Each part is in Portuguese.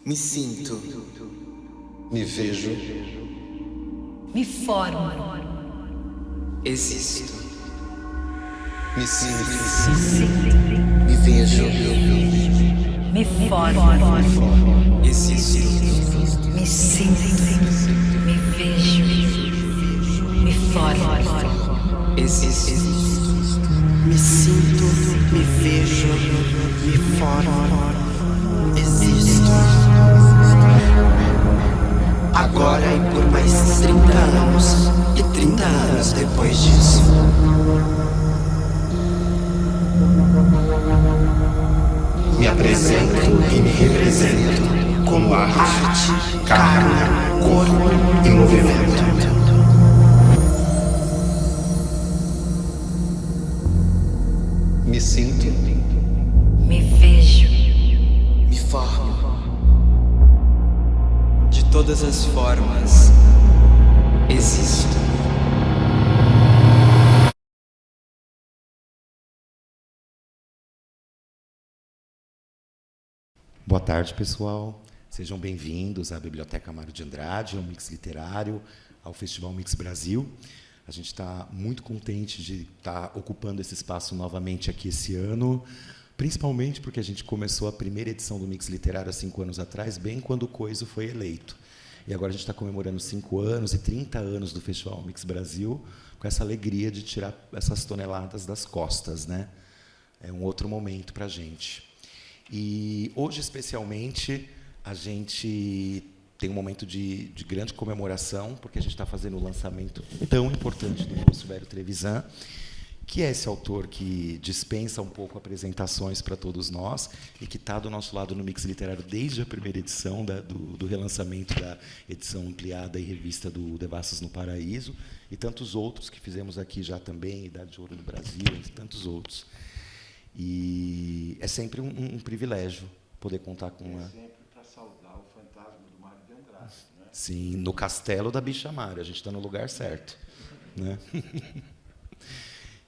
Me sinto. Me vejo. Me formo. Existo. Me sinto. Me vejo. Me formo. Existo. Me sinto. Me vejo. Me formo. Existo. Me sinto, me vejo, me formo, existo. Agora e por mais 30 anos, e 30 anos depois disso. Me apresento e me represento como arte, carne, corpo e movimento. Me sinto. Me vejo. Me formo. De todas as formas, existo. Boa tarde, pessoal. Sejam bem-vindos à Biblioteca Mário de Andrade, ao Mix Literário, ao Festival Mix Brasil. A gente está muito contente de estar ocupando esse espaço novamente aqui esse ano, principalmente porque a gente começou a primeira edição do Mix Literário há 5 anos atrás, bem quando o Coiso foi eleito. E agora a gente está comemorando 5 anos e 30 anos do Festival Mix Brasil, com essa alegria de tirar essas toneladas das costas, né? É um outro momento para a gente. E hoje, especialmente, a gente tem um momento de grande comemoração, porque a gente está fazendo o lançamento tão importante do Lúcio Vério Trevisan, que é esse autor que dispensa um pouco apresentações para todos nós e que está do nosso lado no Mix Literário desde a primeira edição do relançamento da edição ampliada e revista do Devassos no Paraíso, e tantos outros que fizemos aqui já também, Idade de Ouro do Brasil, e tantos outros. E é sempre um privilégio poder contar com uma... sempre para saudar o fantasma do Mário de Andrade, né? Sim, no castelo da Bicha Mário, a gente está no lugar certo, né?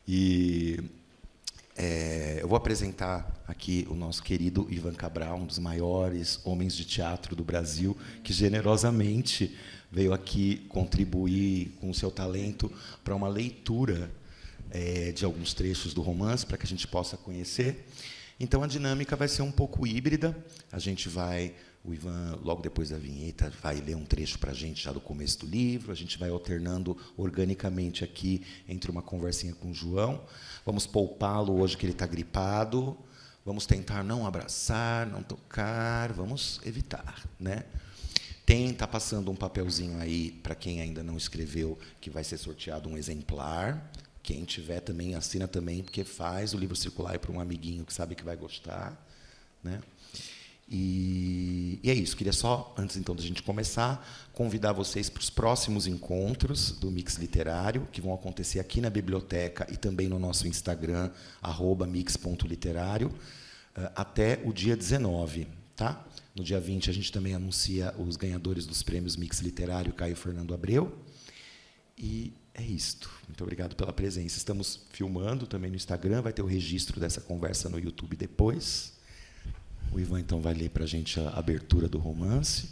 E eu vou apresentar aqui o nosso querido Ivan Cabral, um dos maiores homens de teatro do Brasil, que generosamente veio aqui contribuir com o seu talento para uma leitura de alguns trechos do romance, para que a gente possa conhecer. Então, a dinâmica vai ser um pouco híbrida. A gente vai, o Ivan, logo depois da vinheta, vai ler um trecho para a gente já do começo do livro. A gente vai alternando organicamente aqui entre uma conversinha com o João. Vamos poupá-lo hoje que ele está gripado. Vamos tentar não abraçar, não tocar, vamos evitar, né? Está passando um papelzinho aí, para quem ainda não escreveu, que vai ser sorteado um exemplar. Quem tiver também, assina também, porque faz o livro circular para um amiguinho que sabe que vai gostar, né? E é isso. Queria só, antes então da gente começar, convidar vocês para os próximos encontros do Mix Literário, que vão acontecer aqui na biblioteca e também no nosso Instagram, @mix.literário, até o dia 19. Tá? No dia 20, a gente também anuncia os ganhadores dos prêmios Mix Literário, Caio Fernando Abreu. E é isto. Muito obrigado pela presença. Estamos filmando também no Instagram, vai ter o registro dessa conversa no YouTube depois. O Ivan, então, vai ler para a gente a abertura do romance.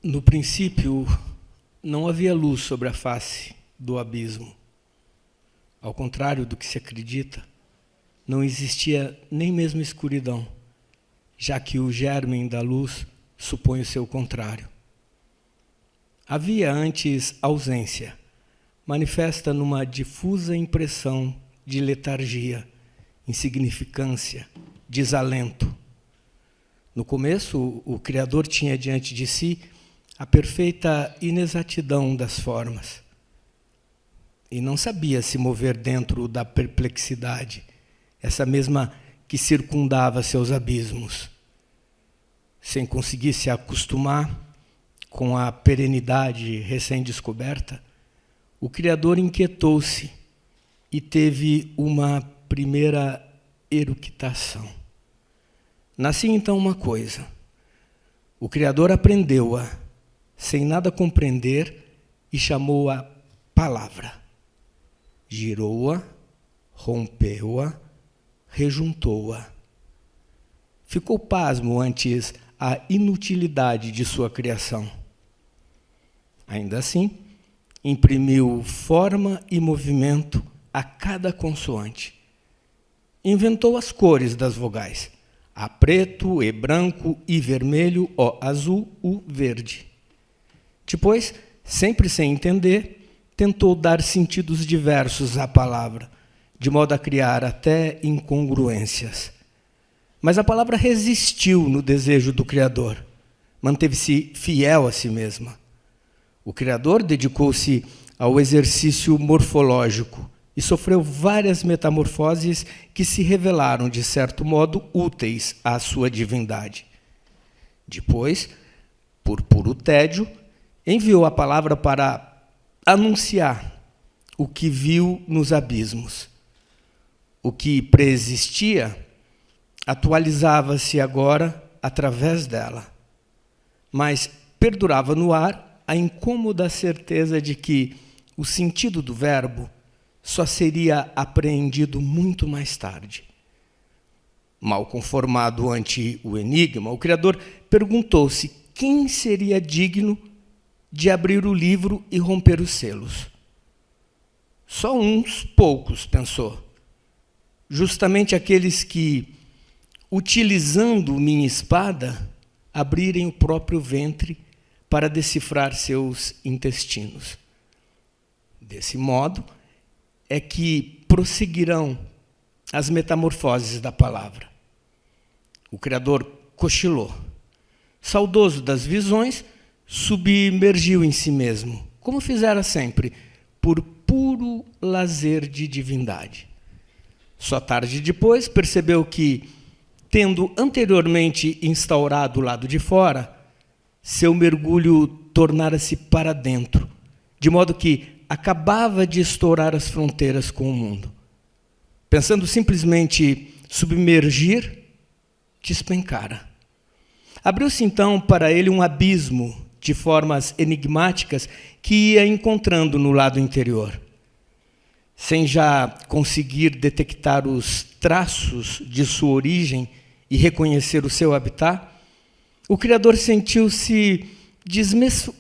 No princípio, não havia luz sobre a face do abismo. Ao contrário do que se acredita, não existia nem mesmo escuridão, já que o germen da luz supõe o seu contrário. Havia antes ausência, manifesta numa difusa impressão de letargia, insignificância, desalento. No começo, o Criador tinha diante de si a perfeita inexatidão das formas e não sabia se mover dentro da perplexidade, essa mesma que circundava seus abismos. Sem conseguir se acostumar com a perenidade recém-descoberta, o Criador inquietou-se e teve uma primeira eructação. Nascia então uma coisa. O Criador aprendeu-a, sem nada compreender, e chamou-a palavra. Girou-a, rompeu-a, rejuntou-a. ficou pasmo ante a inutilidade de sua criação. Ainda assim, imprimiu forma e movimento a cada consoante. Inventou as cores das vogais: A preto, E branco, I vermelho, O azul, U verde. Depois, sempre sem entender, tentou dar sentidos diversos à palavra, de modo a criar até incongruências. Mas a palavra resistiu no desejo do Criador, manteve-se fiel a si mesma. O Criador dedicou-se ao exercício morfológico e sofreu várias metamorfoses que se revelaram, de certo modo, úteis à sua divindade. Depois, por puro tédio, enviou a palavra para anunciar o que viu nos abismos. O que preexistia atualizava-se agora através dela, mas perdurava no ar a incômoda certeza de que o sentido do verbo só seria apreendido muito mais tarde. Mal conformado ante o enigma, o Criador perguntou-se quem seria digno de abrir o livro e romper os selos. Só uns poucos, pensou. Justamente aqueles que, utilizando minha espada, abrirem o próprio ventre para decifrar seus intestinos. Desse modo, é que prosseguirão as metamorfoses da palavra. O Criador cochilou. Saudoso das visões, submergiu em si mesmo, como fizera sempre, por puro lazer de divindade. Só tarde depois percebeu que, tendo anteriormente instaurado o lado de fora, seu mergulho tornara-se para dentro, de modo que acabava de estourar as fronteiras com o mundo. Pensando simplesmente submergir, despencara. Abriu-se então para ele um abismo de formas enigmáticas que ia encontrando no lado interior. Sem já conseguir detectar os traços de sua origem e reconhecer o seu habitat, o Criador sentiu-se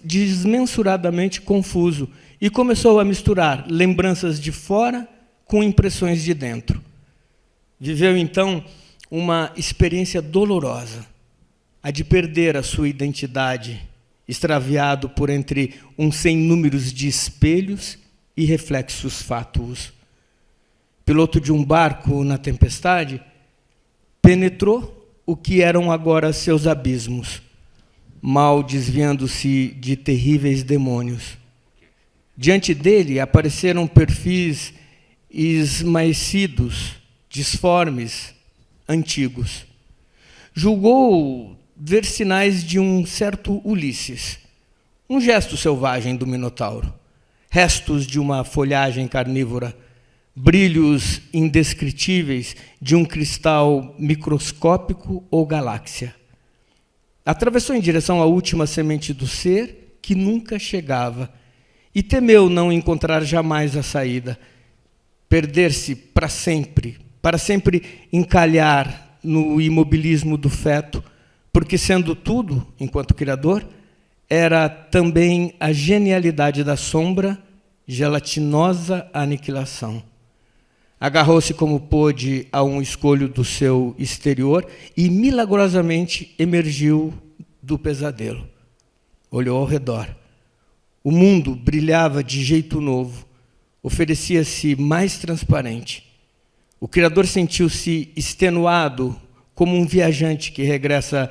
desmensuradamente confuso e começou a misturar lembranças de fora com impressões de dentro. Viveu, então, uma experiência dolorosa, a de perder a sua identidade, extraviado por entre um sem números de espelhos e reflexos fátuos. Piloto de um barco na tempestade, penetrou o que eram agora seus abismos, mal desviando-se de terríveis demônios. Diante dele apareceram perfis esmaecidos, disformes, antigos. Julgou ver sinais de um certo Ulisses, um gesto selvagem do Minotauro, restos de uma folhagem carnívora, brilhos indescritíveis de um cristal microscópico ou galáxia. Atravessou em direção à última semente do ser, que nunca chegava, e temeu não encontrar jamais a saída, perder-se para sempre encalhar no imobilismo do feto, porque, sendo tudo, enquanto Criador, era também a genialidade da sombra, gelatinosa aniquilação. Agarrou-se como pôde a um escolho do seu exterior e milagrosamente emergiu do pesadelo. Olhou ao redor. O mundo brilhava de jeito novo, oferecia-se mais transparente. O Criador sentiu-se extenuado como um viajante que regressa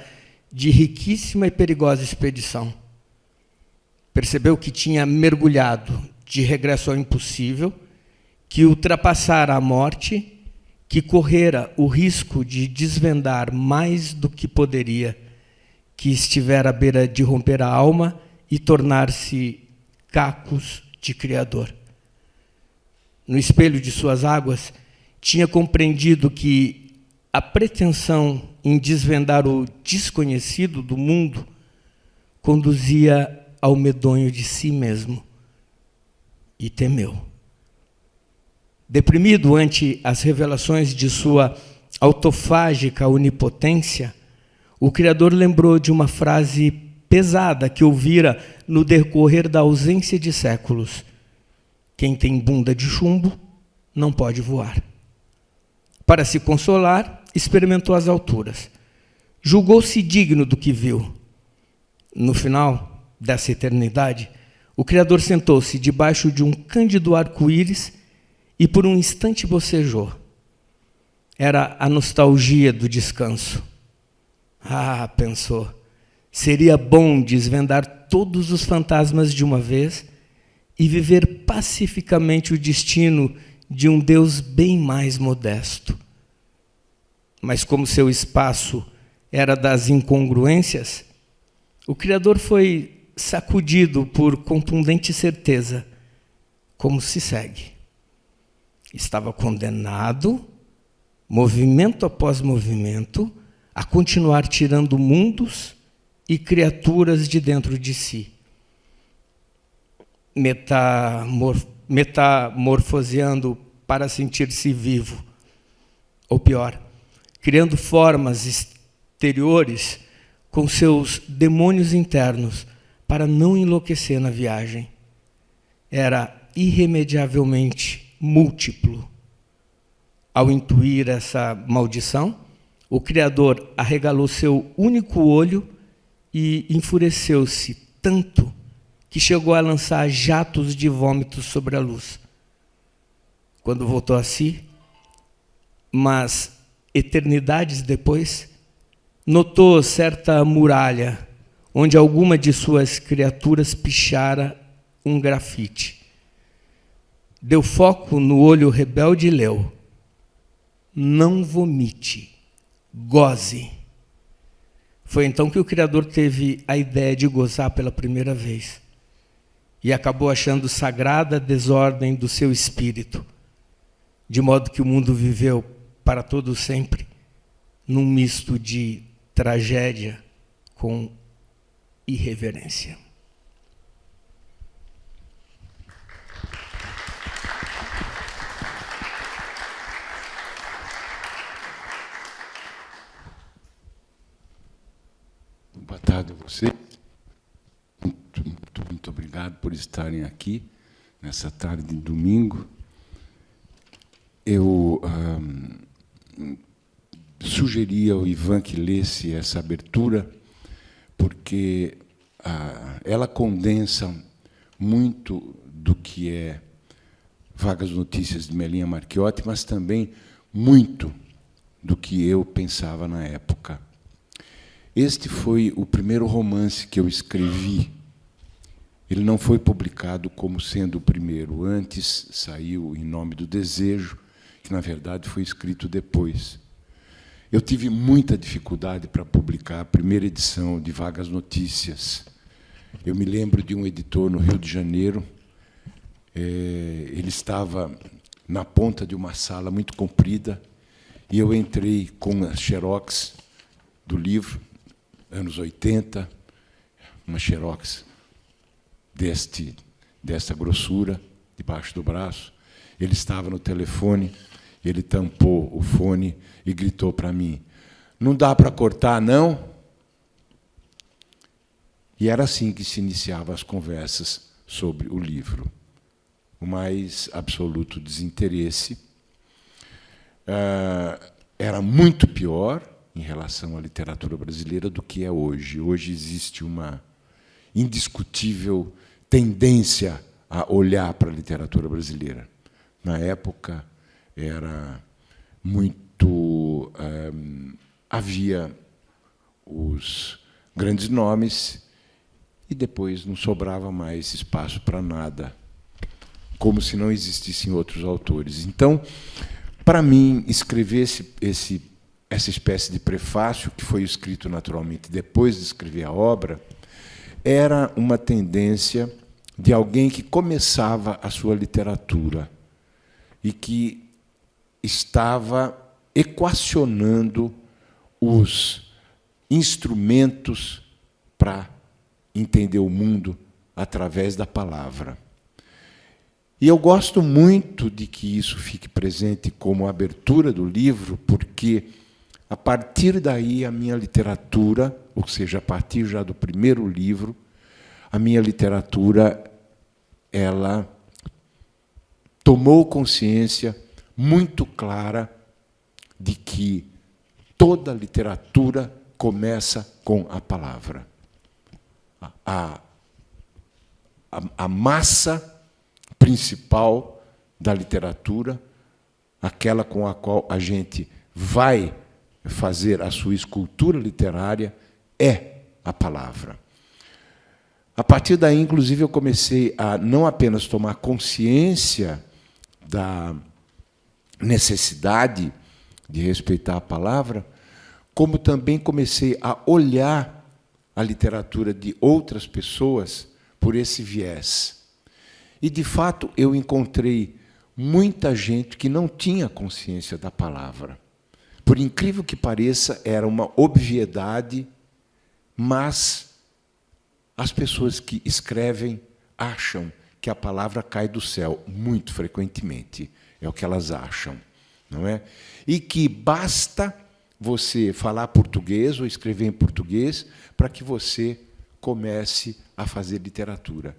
de riquíssima e perigosa expedição. Percebeu que tinha mergulhado de regresso ao impossível, que ultrapassara a morte, que correra o risco de desvendar mais do que poderia, que estivera à beira de romper a alma e tornar-se cacos de Criador. No espelho de suas águas, tinha compreendido que a pretensão em desvendar o desconhecido do mundo conduzia ao medonho de si mesmo, e temeu. Deprimido ante as revelações de sua autofágica onipotência, o Criador lembrou de uma frase pesada que ouvira no decorrer da ausência de séculos: quem tem bunda de chumbo não pode voar. Para se consolar, experimentou as alturas. Julgou-se digno do que viu. No final dessa eternidade, o Criador sentou-se debaixo de um cândido arco-íris e por um instante bocejou. Era a nostalgia do descanso. Ah, pensou, seria bom desvendar todos os fantasmas de uma vez e viver pacificamente o destino de um Deus bem mais modesto. Mas como seu espaço era das incongruências, o Criador foi sacudido por contundente certeza. Como se segue? Estava condenado, movimento após movimento, a continuar tirando mundos e criaturas de dentro de si, metamorfoseando para sentir-se vivo, ou pior, criando formas exteriores com seus demônios internos para não enlouquecer na viagem. Era irremediavelmente múltiplo. Ao intuir essa maldição, o Criador arregalou seu único olho e enfureceu-se tanto que chegou a lançar jatos de vômitos sobre a luz. Quando voltou a si, mas eternidades depois, notou certa muralha onde alguma de suas criaturas pichara um grafite. Deu foco no olho rebelde e leu: não vomite, goze. Foi então que o Criador teve a ideia de gozar pela primeira vez e acabou achando sagrada a desordem do seu espírito, de modo que o mundo viveu para todo sempre num misto de tragédia com irreverência. Boa tarde a vocês. Muito obrigado por estarem aqui nessa tarde de domingo. Eu sugeri ao Ivan que lesse essa abertura, porque ela condensa muito do que é Vagas Notícias de Melinha Marchiotti, mas também muito do que eu pensava na época. Este foi o primeiro romance que eu escrevi. Ele não foi publicado como sendo o primeiro. Antes saiu Em Nome do Desejo, que, na verdade, foi escrito depois. Eu tive muita dificuldade para publicar a primeira edição de Vagas Notícias. Eu me lembro de um editor no Rio de Janeiro. Ele estava na ponta de uma sala muito comprida, e eu entrei com a xerox do livro, anos 80, uma xerox desta grossura, debaixo do braço. Ele estava no telefone, ele tampou o fone e gritou para mim: não dá para cortar, não? E era assim que se iniciavam as conversas sobre o livro. O mais absoluto desinteresse. Era muito pior em relação à literatura brasileira do que é hoje. Hoje existe uma indiscutível tendência a olhar para a literatura brasileira. Na época, era muito... havia os grandes nomes e depois não sobrava mais espaço para nada, como se não existissem outros autores. Então, para mim, escrever essa espécie de prefácio, que foi escrito naturalmente depois de escrever a obra, era uma tendência de alguém que começava a sua literatura e que estava equacionando os instrumentos para entender o mundo através da palavra. E eu gosto muito de que isso fique presente como abertura do livro, porque A partir daí, a minha literatura, ou seja, a partir já do primeiro livro, a minha literatura, ela tomou consciência muito clara de que toda literatura começa com a palavra. A massa principal da literatura, aquela com a qual a gente vai fazer a sua escultura literária, é a palavra. A partir daí, inclusive, eu comecei a não apenas tomar consciência da necessidade de respeitar a palavra, como também comecei a olhar a literatura de outras pessoas por esse viés. E, de fato, eu encontrei muita gente que não tinha consciência da palavra. Por incrível que pareça, era uma obviedade, mas as pessoas que escrevem acham que a palavra cai do céu, muito frequentemente. É o que elas acham, não é? E que basta você falar português ou escrever em português para que você comece a fazer literatura,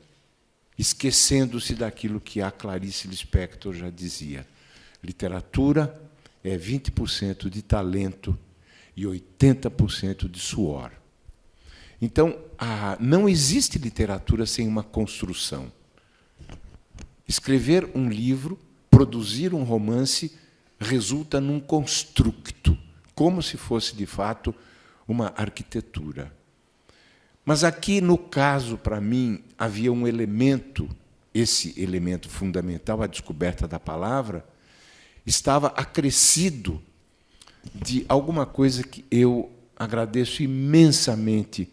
esquecendo-se daquilo que a Clarice Lispector já dizia. Literatura é 20% de talento e 80% de suor. Então, não existe literatura sem uma construção. Escrever um livro, produzir um romance, resulta num constructo, como se fosse, de fato, uma arquitetura. Mas aqui, no caso, para mim, havia um elemento, esse elemento fundamental, a descoberta da palavra, estava acrescido de alguma coisa que eu agradeço imensamente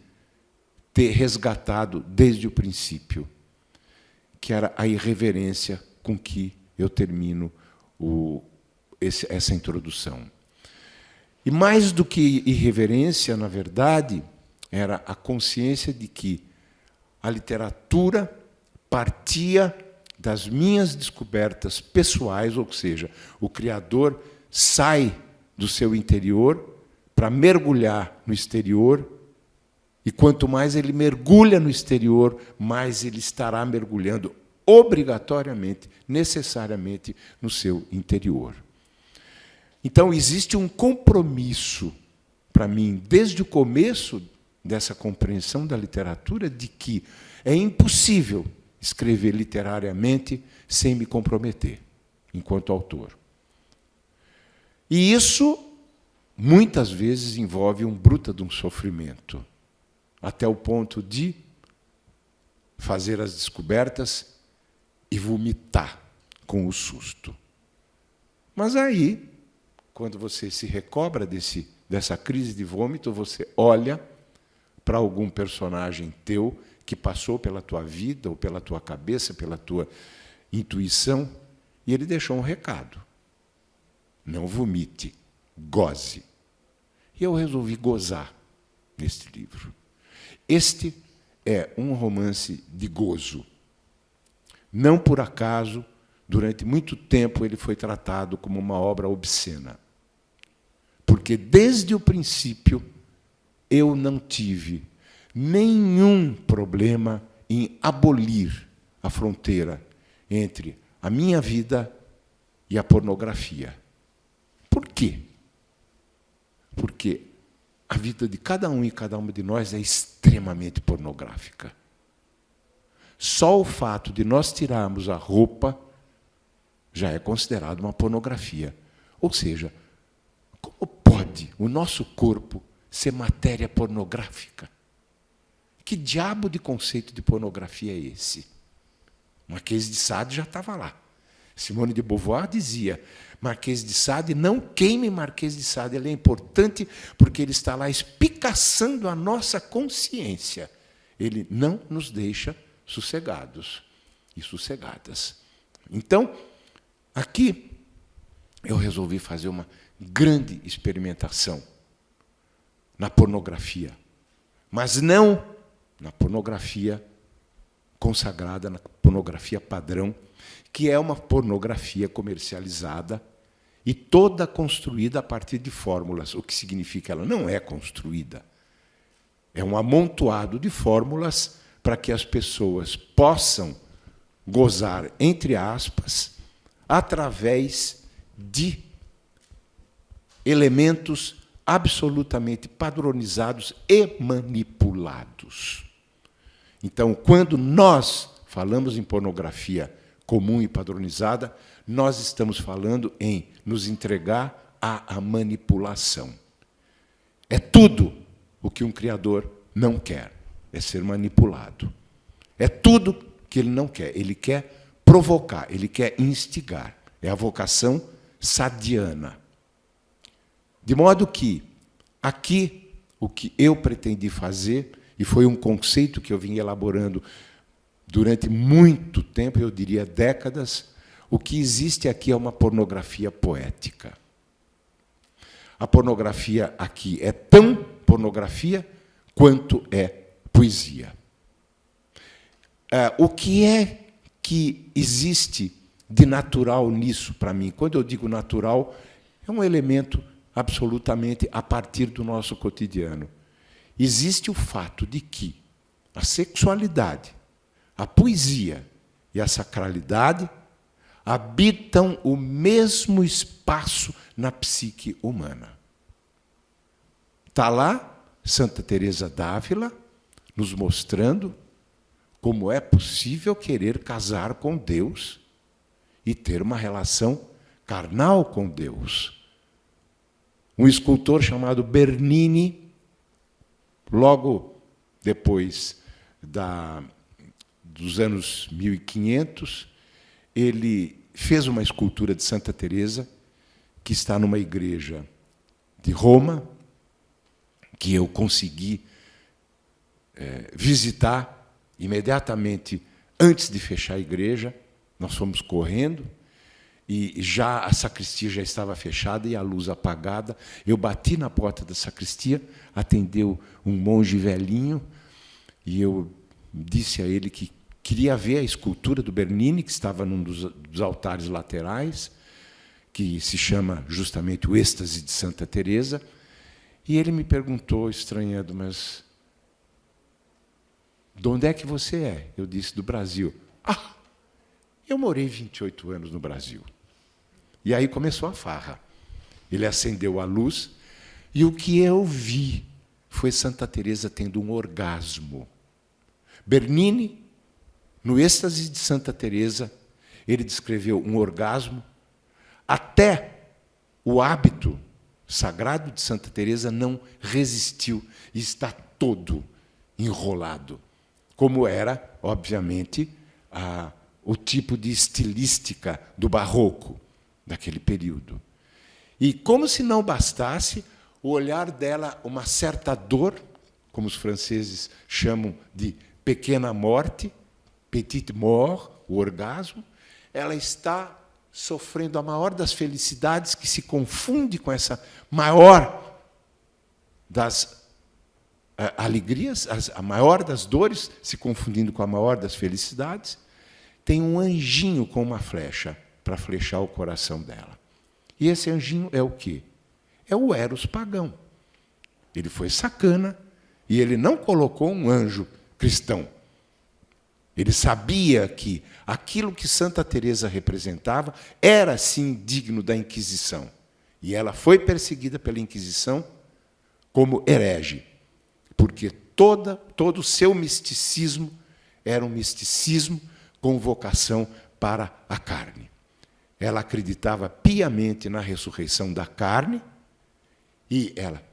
ter resgatado desde o princípio, que era a irreverência com que eu termino essa introdução. E mais do que irreverência, na verdade, era a consciência de que a literatura partia das minhas descobertas pessoais, ou seja, o criador sai do seu interior para mergulhar no exterior, e quanto mais ele mergulha no exterior, mais ele estará mergulhando obrigatoriamente, necessariamente, no seu interior. Então, existe um compromisso, para mim, desde o começo dessa compreensão da literatura, de que é impossível escrever literariamente sem me comprometer, enquanto autor. E isso, muitas vezes, envolve um bruta de um sofrimento, até o ponto de fazer as descobertas e vomitar com o susto. Mas aí, quando você se recobra dessa crise de vômito, você olha para algum personagem teu que passou pela tua vida, ou pela tua cabeça, pela tua intuição, e ele deixou um recado. Não vomite, goze. E eu resolvi gozar neste livro. Este é um romance de gozo. Não por acaso, durante muito tempo, ele foi tratado como uma obra obscena. Porque, desde o princípio, eu não tive nenhum problema em abolir a fronteira entre a minha vida e a pornografia. Por quê? Porque a vida de cada um e cada uma de nós é extremamente pornográfica. Só o fato de nós tirarmos a roupa já é considerado uma pornografia. Ou seja, como pode o nosso corpo ser matéria pornográfica? Que diabo de conceito de pornografia é esse? Marquês de Sade já estava lá. Simone de Beauvoir dizia: Marquês de Sade, não queime Marquês de Sade, ele é importante porque ele está lá espicaçando a nossa consciência. Ele não nos deixa sossegados e sossegadas. Então, aqui eu resolvi fazer uma grande experimentação na pornografia, mas não na pornografia consagrada, na pornografia padrão, que é uma pornografia comercializada e toda construída a partir de fórmulas, o que significa que ela não é construída. É um amontoado de fórmulas para que as pessoas possam gozar, entre aspas, através de elementos absolutamente padronizados e manipulados. Então, quando nós falamos em pornografia comum e padronizada, nós estamos falando em nos entregar à manipulação. É tudo o que um criador não quer, é ser manipulado. É tudo que ele não quer. Ele quer provocar, ele quer instigar. É a vocação sadiana. De modo que, aqui, o que eu pretendi fazer, e foi um conceito que eu vim elaborando durante muito tempo, eu diria décadas, o que existe aqui é uma pornografia poética. A pornografia aqui é tão pornografia quanto é poesia. O que é que existe de natural nisso para mim? Quando eu digo natural, é um elemento absolutamente a partir do nosso cotidiano. Existe o fato de que a sexualidade, a poesia e a sacralidade habitam o mesmo espaço na psique humana. Está lá Santa Teresa d'Ávila nos mostrando como é possível querer casar com Deus e ter uma relação carnal com Deus. Um escultor chamado Bernini, logo depois dos anos 1500, ele fez uma escultura de Santa Teresa que está numa igreja de Roma, que eu consegui visitar imediatamente antes de fechar a igreja. Nós fomos correndo, e já a sacristia já estava fechada e a luz apagada. Eu bati na porta da sacristia, atendeu um monge velhinho, e eu disse a ele que queria ver a escultura do Bernini, que estava num dos altares laterais, que se chama justamente o Êxtase de Santa Teresa. E ele me perguntou, estranhando, mas de onde é que você é? Eu disse, do Brasil. Ah, eu morei 28 anos no Brasil. E aí começou a farra. Ele acendeu a luz, e o que eu vi foi Santa Teresa tendo um orgasmo. Bernini, no Êxtase de Santa Teresa, ele descreveu um orgasmo. Até o hábito sagrado de Santa Teresa não resistiu e está todo enrolado, como era, obviamente, o tipo de estilística do barroco daquele período. E, como se não bastasse, o olhar dela, uma certa dor, como os franceses chamam de pequena morte, petite mort, o orgasmo, ela está sofrendo a maior das felicidades, que se confunde com essa maior das alegrias, a maior das dores, se confundindo com a maior das felicidades. Tem um anjinho com uma flecha para flechar o coração dela. E esse anjinho é o quê? É o Eros pagão. Ele foi sacana e ele não colocou um anjo cristão. Ele sabia que aquilo que Santa Teresa representava era, sim, digno da Inquisição. E ela foi perseguida pela Inquisição como herege, porque todo o seu misticismo era um misticismo com vocação para a carne. Ela acreditava piamente na ressurreição da carne e ela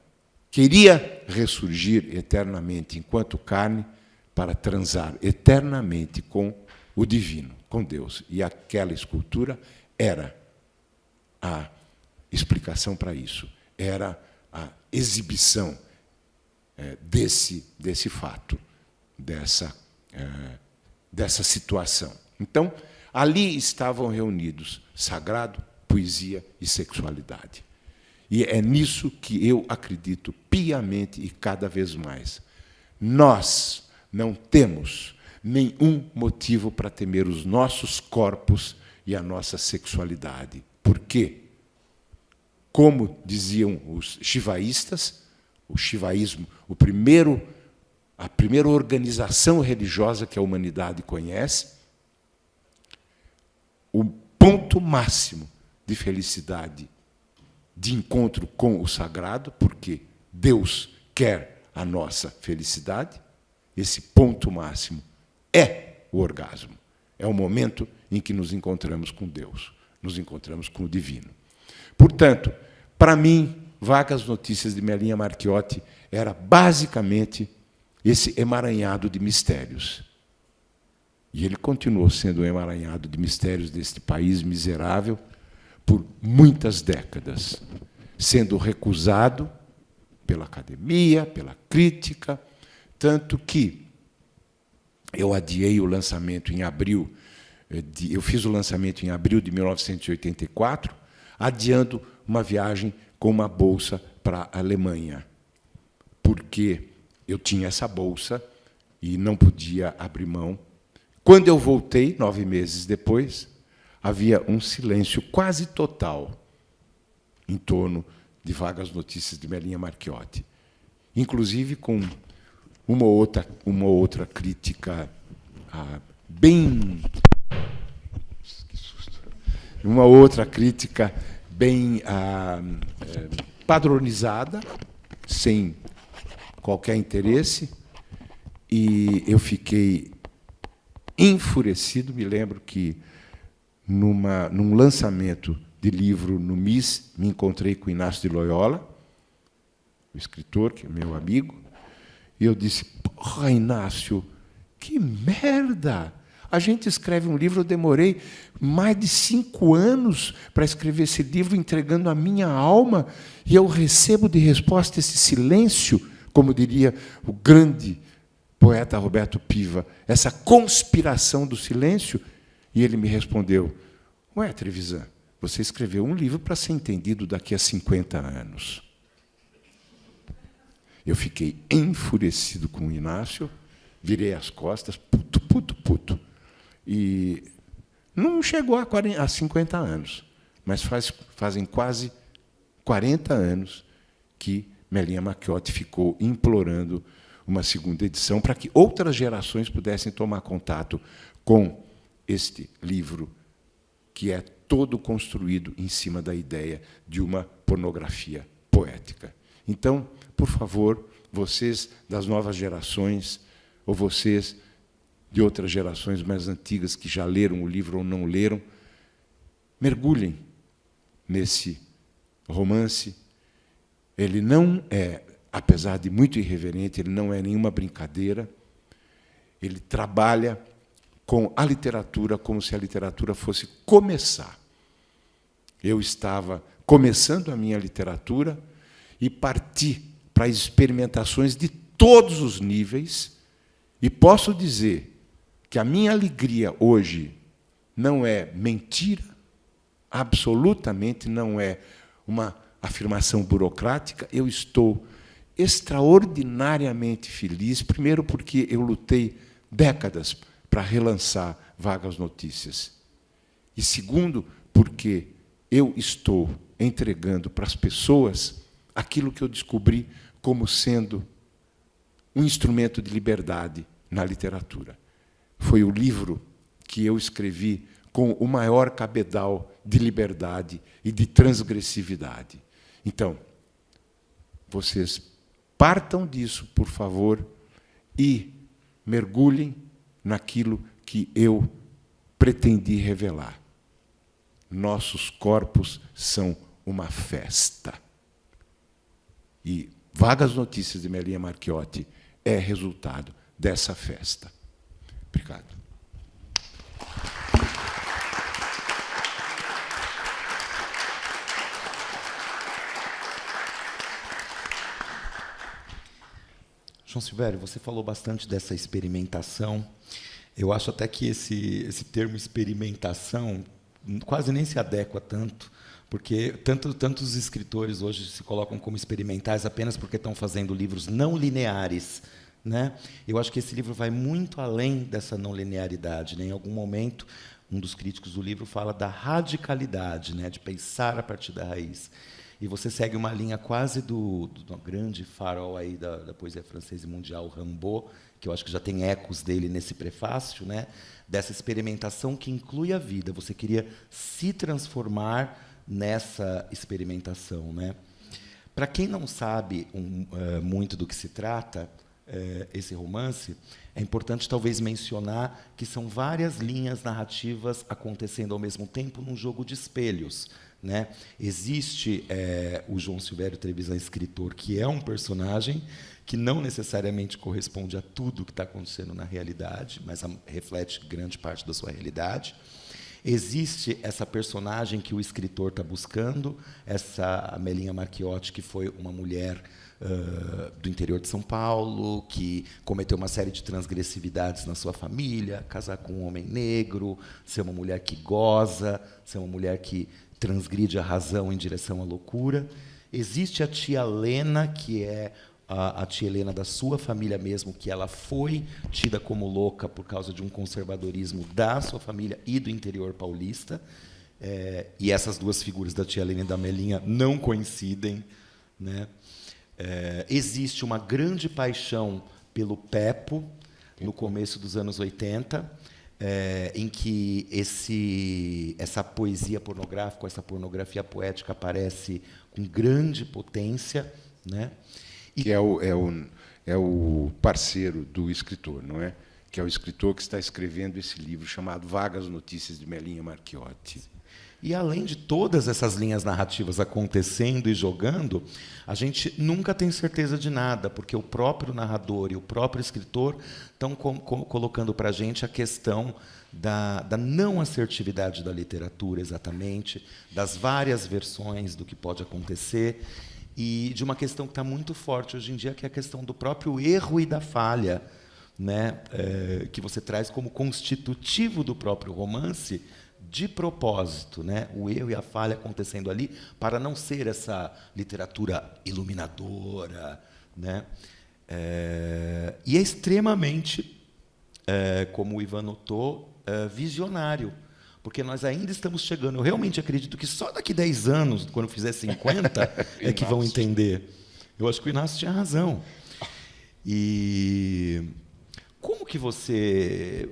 queria ressurgir eternamente enquanto carne para transar eternamente com o divino, com Deus. E aquela escultura era a explicação para isso, era a exibição desse fato, dessa situação. Então, ali estavam reunidos sagrado, poesia e sexualidade. E é nisso que eu acredito piamente e cada vez mais. Nós não temos nenhum motivo para temer os nossos corpos e a nossa sexualidade. Por quê? como diziam os shivaístas, o shivaísmo, a primeira organização religiosa que a humanidade conhece, o ponto máximo de felicidade, de encontro com o sagrado, porque Deus quer a nossa felicidade, esse ponto máximo é o orgasmo. É o momento em que nos encontramos com Deus, nos encontramos com o divino. Portanto, para mim, Vagas Notícias de Melinha Marchiotti era basicamente esse emaranhado de mistérios. E ele continuou sendo um emaranhado de mistérios deste país miserável por muitas décadas, sendo recusado pela academia, pela crítica, tanto que eu adiei o lançamento em abril, eu fiz o lançamento em abril de 1984, adiando uma viagem com uma bolsa para a Alemanha, porque eu tinha essa bolsa e não podia abrir mão. Quando eu voltei, 9 meses depois, havia um silêncio quase total em torno de Vagas Notícias de Melinha Marchiotti, inclusive com uma outra crítica bem... Que susto. Uma outra crítica bem padronizada, sem qualquer interesse, e eu fiquei enfurecido. Me lembro que, num lançamento de livro no MIS, me encontrei com Inácio de Loyola, o escritor, que é meu amigo, e eu disse: porra, Inácio, que merda! A gente escreve um livro, eu demorei mais de 5 anos para escrever esse livro, entregando a minha alma, e eu recebo de resposta esse silêncio, como diria o grande poeta Roberto Piva, essa conspiração do silêncio. E ele me respondeu: ué, Trevisan, você escreveu um livro para ser entendido daqui a 50 anos. Eu fiquei enfurecido com o Inácio, virei as costas, puto. E não chegou a 50 anos, mas fazem quase 40 anos que Melinha Marchiotti ficou implorando uma segunda edição para que outras gerações pudessem tomar contato com este livro, que é todo construído em cima da ideia de uma pornografia poética. Então, por favor, vocês das novas gerações, ou vocês de outras gerações mais antigas que já leram o livro ou não leram, mergulhem nesse romance. Ele não é, apesar de muito irreverente, ele não é nenhuma brincadeira. Ele trabalha com a literatura como se a literatura fosse começar. Eu estava começando a minha literatura e parti para experimentações de todos os níveis, e posso dizer que a minha alegria hoje não é mentira, absolutamente não é uma afirmação burocrática. Eu estou extraordinariamente feliz, primeiro porque eu lutei décadas para relançar Vagas Notícias, e segundo porque eu estou entregando para as pessoas aquilo que eu descobri como sendo um instrumento de liberdade na literatura. Foi o livro que eu escrevi com o maior cabedal de liberdade e de transgressividade. Então, vocês partam disso, por favor, e mergulhem naquilo que eu pretendi revelar. Nossos corpos são uma festa. E Vagas Notícias de Melinha Marchiotti é resultado dessa festa. Obrigado. João Silvério, você falou bastante dessa experimentação. Eu acho até que esse termo experimentação quase nem se adequa tanto, porque tantos escritores hoje se colocam como experimentais apenas porque estão fazendo livros não lineares, né? Eu acho que esse livro vai muito além dessa não linearidade, né? Em algum momento, um dos críticos do livro fala da radicalidade, né? De pensar a partir da raiz. E você segue uma linha quase do grande farol aí da poesia francesa e mundial, Rimbaud, que eu acho que já tem ecos dele nesse prefácio, né? Dessa experimentação que inclui a vida. Você queria se transformar nessa experimentação, né? Para quem não sabe muito do que se trata, esse romance, é importante talvez mencionar que são várias linhas narrativas acontecendo ao mesmo tempo num jogo de espelhos, né? Existe o João Silvério Trevisan, escritor, que é um personagem que não necessariamente corresponde a tudo que está acontecendo na realidade, mas reflete grande parte da sua realidade. Existe essa personagem que o escritor está buscando, essa Melinha Marchiotti, que foi uma mulher do interior de São Paulo, que cometeu uma série de transgressividades na sua família, casar com um homem negro, ser uma mulher que goza, ser uma mulher que transgride a razão em direção à loucura. Existe a tia Lena, que é a tia Helena da sua família mesmo, que ela foi tida como louca por causa de um conservadorismo da sua família e do interior paulista. E essas duas figuras, da tia Helena e da Melinha, não coincidem, né? Existe uma grande paixão pelo Pepo, no começo dos anos 80, em que essa poesia pornográfica, essa pornografia poética aparece com grande potência, né? Que é o parceiro do escritor, não é? Que é o escritor que está escrevendo esse livro chamado Vagas Notícias de Melinha Marchiotti. E, além de todas essas linhas narrativas acontecendo e jogando, a gente nunca tem certeza de nada, porque o próprio narrador e o próprio escritor estão colocando para a gente a questão da não assertividade da literatura, exatamente, das várias versões do que pode acontecer, e de uma questão que está muito forte hoje em dia, que é a questão do próprio erro e da falha, né? Que você traz como constitutivo do próprio romance, de propósito, né? O erro e a falha acontecendo ali, para não ser essa literatura iluminadora, né? E é extremamente, como o Ivan notou, visionário, porque nós ainda estamos chegando. Eu realmente acredito que só daqui 10 anos, quando fizer 50, é que vão entender. Eu acho que o Inácio tinha razão. E como que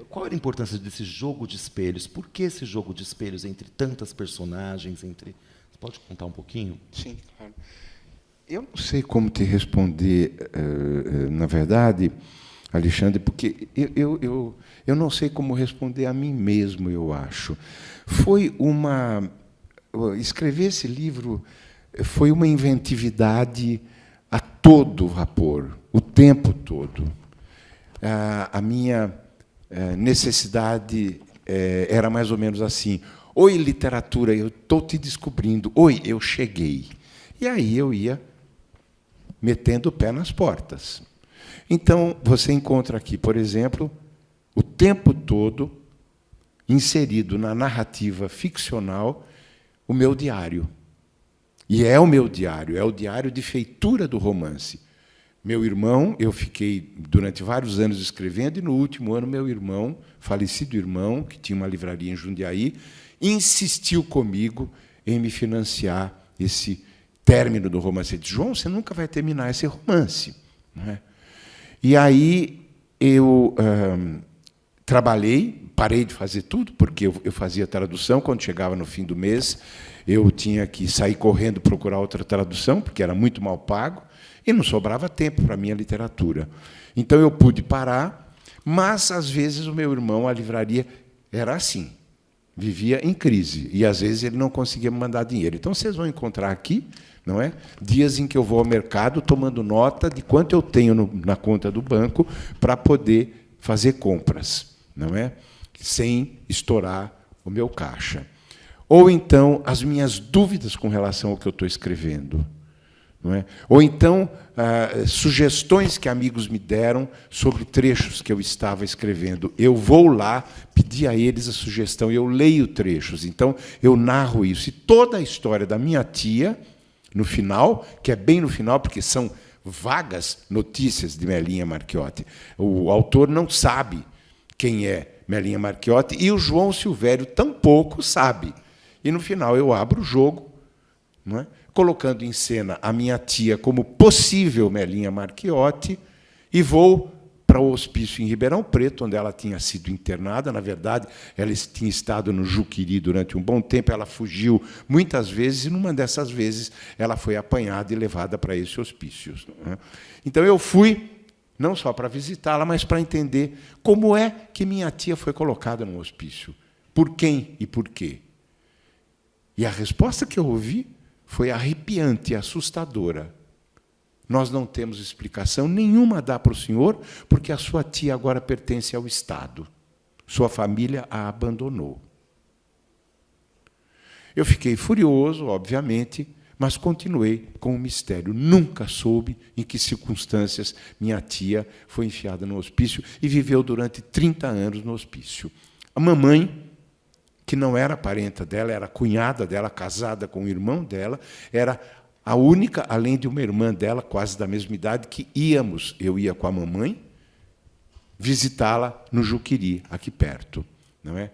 qual era a importância desse jogo de espelhos? Por que esse jogo de espelhos entre tantas personagens? Você pode contar um pouquinho? Sim, claro. Eu não sei como te responder, na verdade, Alexandre, porque eu não sei como responder a mim mesmo, eu acho. Escrever esse livro foi uma inventividade a todo vapor, o tempo todo. A minha necessidade era mais ou menos assim: oi, literatura, eu estou te descobrindo, oi, eu cheguei. E aí eu ia metendo o pé nas portas. Então, você encontra aqui, por exemplo, o tempo todo inserido na narrativa ficcional o meu diário. E é o meu diário, é o diário de feitura do romance. Meu irmão, eu fiquei durante vários anos escrevendo, e no último ano meu irmão, falecido irmão, que tinha uma livraria em Jundiaí, insistiu comigo em me financiar esse término do romance. Ele disse: João, você nunca vai terminar esse romance, não é? E aí eu trabalhei, parei de fazer tudo, porque eu fazia tradução. Quando chegava no fim do mês, eu tinha que sair correndo procurar outra tradução, porque era muito mal pago, e não sobrava tempo para a minha literatura. Então, eu pude parar, mas, às vezes, o meu irmão, a livraria, era assim, vivia em crise, e, às vezes, ele não conseguia me mandar dinheiro. Então, vocês vão encontrar aqui, não é, dias em que eu vou ao mercado tomando nota de quanto eu tenho na conta do banco para poder fazer compras, não é, sem estourar o meu caixa. Ou então as minhas dúvidas com relação ao que eu estou escrevendo, não é? Ou então sugestões que amigos me deram sobre trechos que eu estava escrevendo. Eu vou lá pedir a eles a sugestão, eu leio trechos, então eu narro isso. E toda a história da minha tia, no final, que é bem no final, porque são vagas notícias de Melinha Marchiotti. O autor não sabe quem é Melinha Marchiotti, e o João Silvério tampouco sabe. E, no final, eu abro o jogo, não é, colocando em cena a minha tia como possível Melinha Marchiotti, e vou para o hospício em Ribeirão Preto, onde ela tinha sido internada. Na verdade, ela tinha estado no Juqueri durante um bom tempo, ela fugiu muitas vezes, e, numa dessas vezes, ela foi apanhada e levada para esse hospício. Então, eu fui, não só para visitá-la, mas para entender como é que minha tia foi colocada no hospício, por quem e por quê. E a resposta que eu ouvi foi arrepiante e assustadora. Nós não temos explicação nenhuma a dar para o senhor, porque a sua tia agora pertence ao Estado. Sua família a abandonou. Eu fiquei furioso, obviamente, mas continuei com o mistério. Nunca soube em que circunstâncias minha tia foi enfiada no hospício e viveu durante 30 anos no hospício. A mamãe, que não era parenta dela, era cunhada dela, casada com o irmão dela, era a única, além de uma irmã dela, quase da mesma idade, que íamos, eu ia com a mamãe, visitá-la no Juqueri, aqui perto. Não é?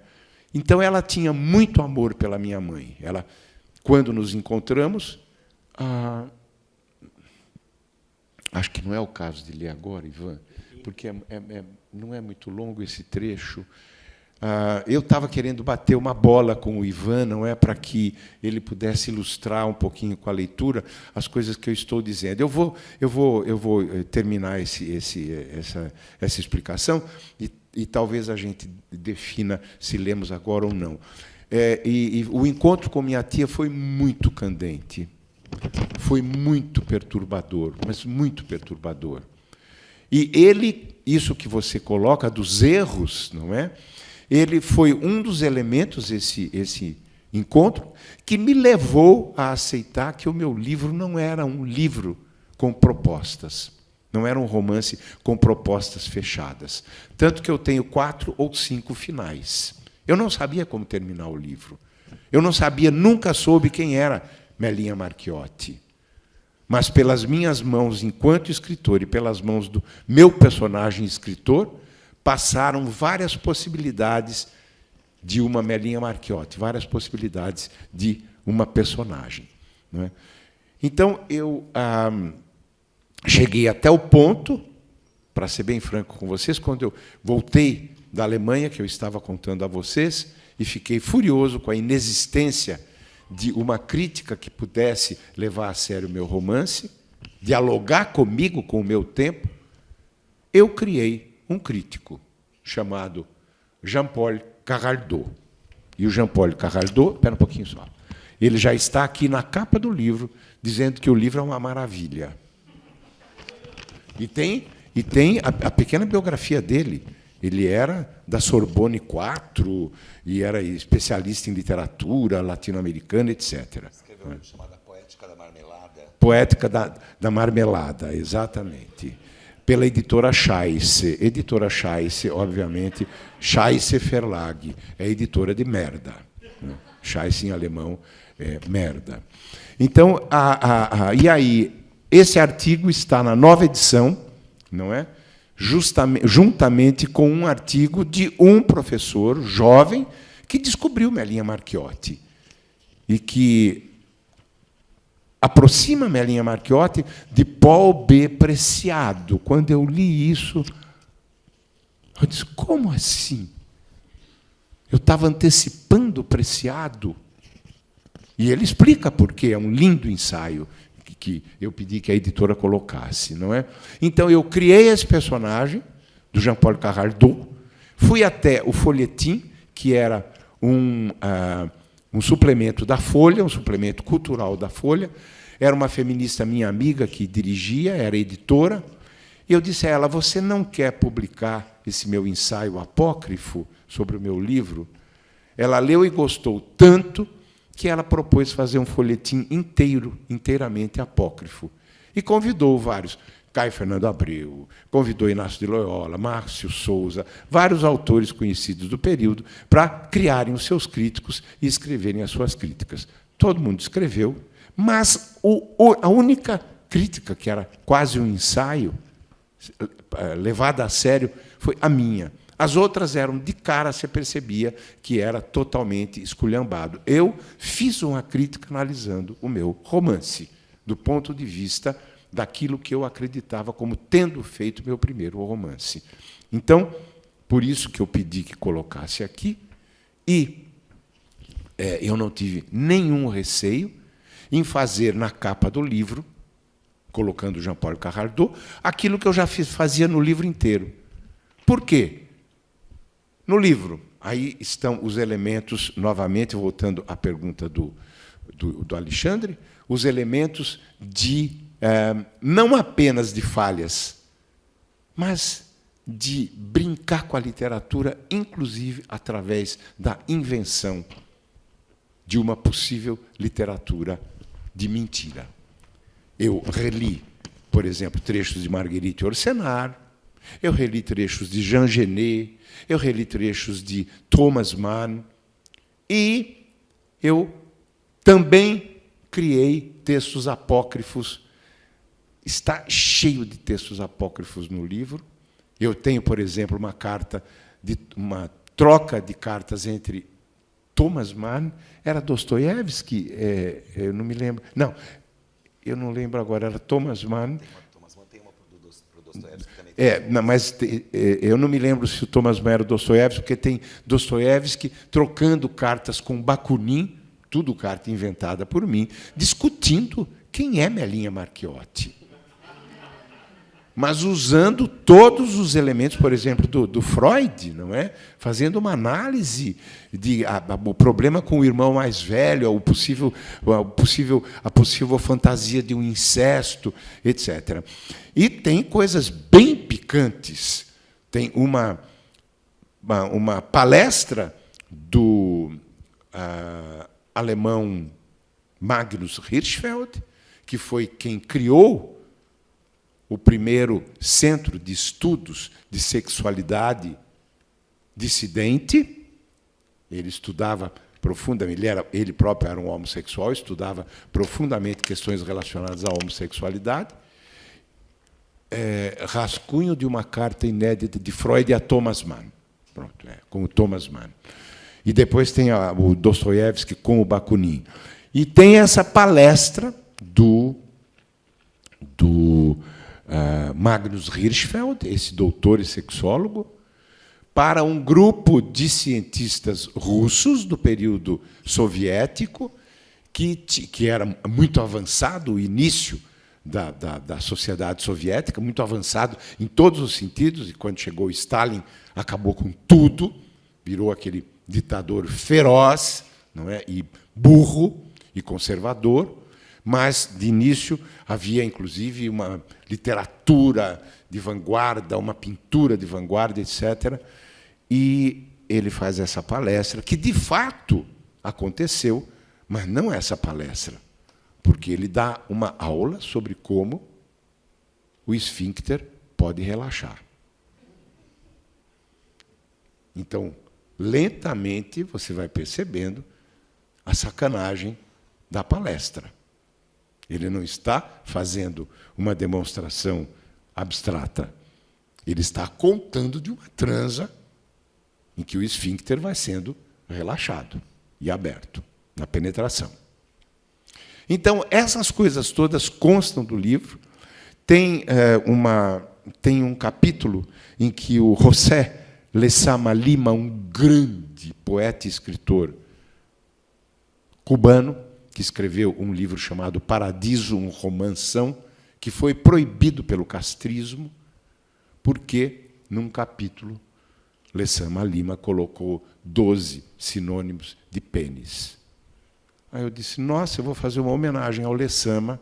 Então, ela tinha muito amor pela minha mãe. Ela, quando nos encontramos, acho que não é o caso de ler agora, Ivan, porque não é muito longo esse trecho. Eu estava querendo bater uma bola com o Ivan, não é, para que ele pudesse ilustrar um pouquinho com a leitura as coisas que eu estou dizendo. Eu vou terminar essa explicação e talvez a gente defina se lemos agora ou não. E o encontro com minha tia foi muito candente, foi muito perturbador, mas muito perturbador. E isso que você coloca dos erros, não é? Ele foi um dos elementos, esse encontro, que me levou a aceitar que o meu livro não era um livro com propostas, não era um romance com propostas fechadas. Tanto que eu tenho 4 ou 5 finais. Eu não sabia como terminar o livro. Eu não sabia, nunca soube quem era Melinha Marchiotti. Mas, pelas minhas mãos, enquanto escritor, e pelas mãos do meu personagem escritor, passaram várias possibilidades de uma Melinha Marchiotti, várias possibilidades de uma personagem. Não é? Então, eu cheguei até o ponto, para ser bem franco com vocês, quando eu voltei da Alemanha, que eu estava contando a vocês, e fiquei furioso com a inexistência de uma crítica que pudesse levar a sério o meu romance, dialogar comigo, com o meu tempo, eu criei um crítico chamado Jean-Paul Carraldot. E o Jean-Paul Carraldot, espera um pouquinho só, ele já está aqui na capa do livro, dizendo que o livro é uma maravilha. E tem a pequena biografia dele. Ele era da Sorbonne 4 e era especialista em literatura latino-americana, etc. Escreveu um livro chamado Poética da Marmelada. Poética da Marmelada, exatamente. Pela editora Scheisse. Editora Scheisse, obviamente, Scheisse Verlag, é editora de merda. Scheisse, em alemão, é merda. Então, e aí, esse artigo está na nova edição, não é? Juntamente com um artigo de um professor jovem que descobriu Melinha Marchiotti e que aproxima Melinha Marchiotti de Paul B. Preciado. Quando eu li isso, eu disse, como assim? Eu estava antecipando Preciado. E ele explica por quê, é um lindo ensaio que eu pedi que a editora colocasse, não é? Então, eu criei esse personagem, do Jean-Paul Carraldot, fui até o folhetim, que era um suplemento da Folha, um suplemento cultural da Folha. Era uma feminista minha amiga que dirigia, era editora, e eu disse a ela, você não quer publicar esse meu ensaio apócrifo sobre o meu livro? Ela leu e gostou tanto que ela propôs fazer um folhetim inteiramente apócrifo. E convidou vários, Caio Fernando Abreu, convidou Inácio de Loyola, Márcio Souza, vários autores conhecidos do período, para criarem os seus críticos e escreverem as suas críticas. Todo mundo escreveu, mas a única crítica, que era quase um ensaio, levada a sério, foi a minha. As outras eram de cara, você percebia que era totalmente esculhambado. Eu fiz uma crítica analisando o meu romance, do ponto de vista daquilo que eu acreditava como tendo feito meu primeiro romance. Então, por isso que eu pedi que colocasse aqui, e eu não tive nenhum receio em fazer na capa do livro, colocando Jean-Paul Carrardot, aquilo que eu já fazia no livro inteiro. Por quê? No livro, aí estão os elementos, novamente, voltando à pergunta do Alexandre, os elementos de, não apenas de falhas, mas de brincar com a literatura, inclusive através da invenção de uma possível literatura de mentira. Eu reli, por exemplo, trechos de Marguerite Yourcenar, eu reli trechos de Jean Genet, eu reli trechos de Thomas Mann, e eu também criei textos apócrifos. Está cheio de textos apócrifos no livro. Eu tenho, por exemplo, uma troca de cartas entre Thomas Mann, era Dostoiévski, eu não me lembro. Não, eu não lembro agora, era Thomas Mann. Thomas Mann tem uma para o Dostoiévski também. Não, mas eu não me lembro se o Thomas Mann era Dostoiévski, porque tem Dostoiévski trocando cartas com Bakunin, tudo carta inventada por mim, discutindo quem é Melinha Marchiotti. Mas usando todos os elementos, por exemplo, do Freud, não é? Fazendo uma análise o problema com o irmão mais velho, a possível fantasia de um incesto, etc. E tem coisas bem picantes. Tem uma palestra do alemão Magnus Hirschfeld, que foi quem criou o primeiro centro de estudos de sexualidade dissidente. Ele estudava profundamente, ele próprio era um homossexual, estudava profundamente questões relacionadas à homossexualidade. Rascunho de uma carta inédita de Freud a Thomas Mann. Pronto, com o Thomas Mann. E depois tem o Dostoiévski com o Bakunin. E tem essa palestra do Magnus Hirschfeld, esse doutor e sexólogo, para um grupo de cientistas russos do período soviético, que era muito avançado, o início da sociedade soviética, muito avançado em todos os sentidos, e quando chegou Stalin, acabou com tudo, virou aquele ditador feroz, não é? E burro e conservador. Mas, de início, havia, inclusive, uma literatura de vanguarda, uma pintura de vanguarda, etc. E ele faz essa palestra, que, de fato, aconteceu, mas não essa palestra, porque ele dá uma aula sobre como o esfíncter pode relaxar. Então, lentamente, você vai percebendo a sacanagem da palestra. Ele não está fazendo uma demonstração abstrata. Ele está contando de uma transa em que o esfíncter vai sendo relaxado e aberto na penetração. Então, essas coisas todas constam do livro. Tem um capítulo em que o José Lezama Lima, um grande poeta e escritor cubano, que escreveu um livro chamado Paradiso, um romanção, que foi proibido pelo castrismo, porque, num capítulo, Lezama Lima colocou 12 sinônimos de pênis. Aí eu disse, nossa, eu vou fazer uma homenagem ao Lezama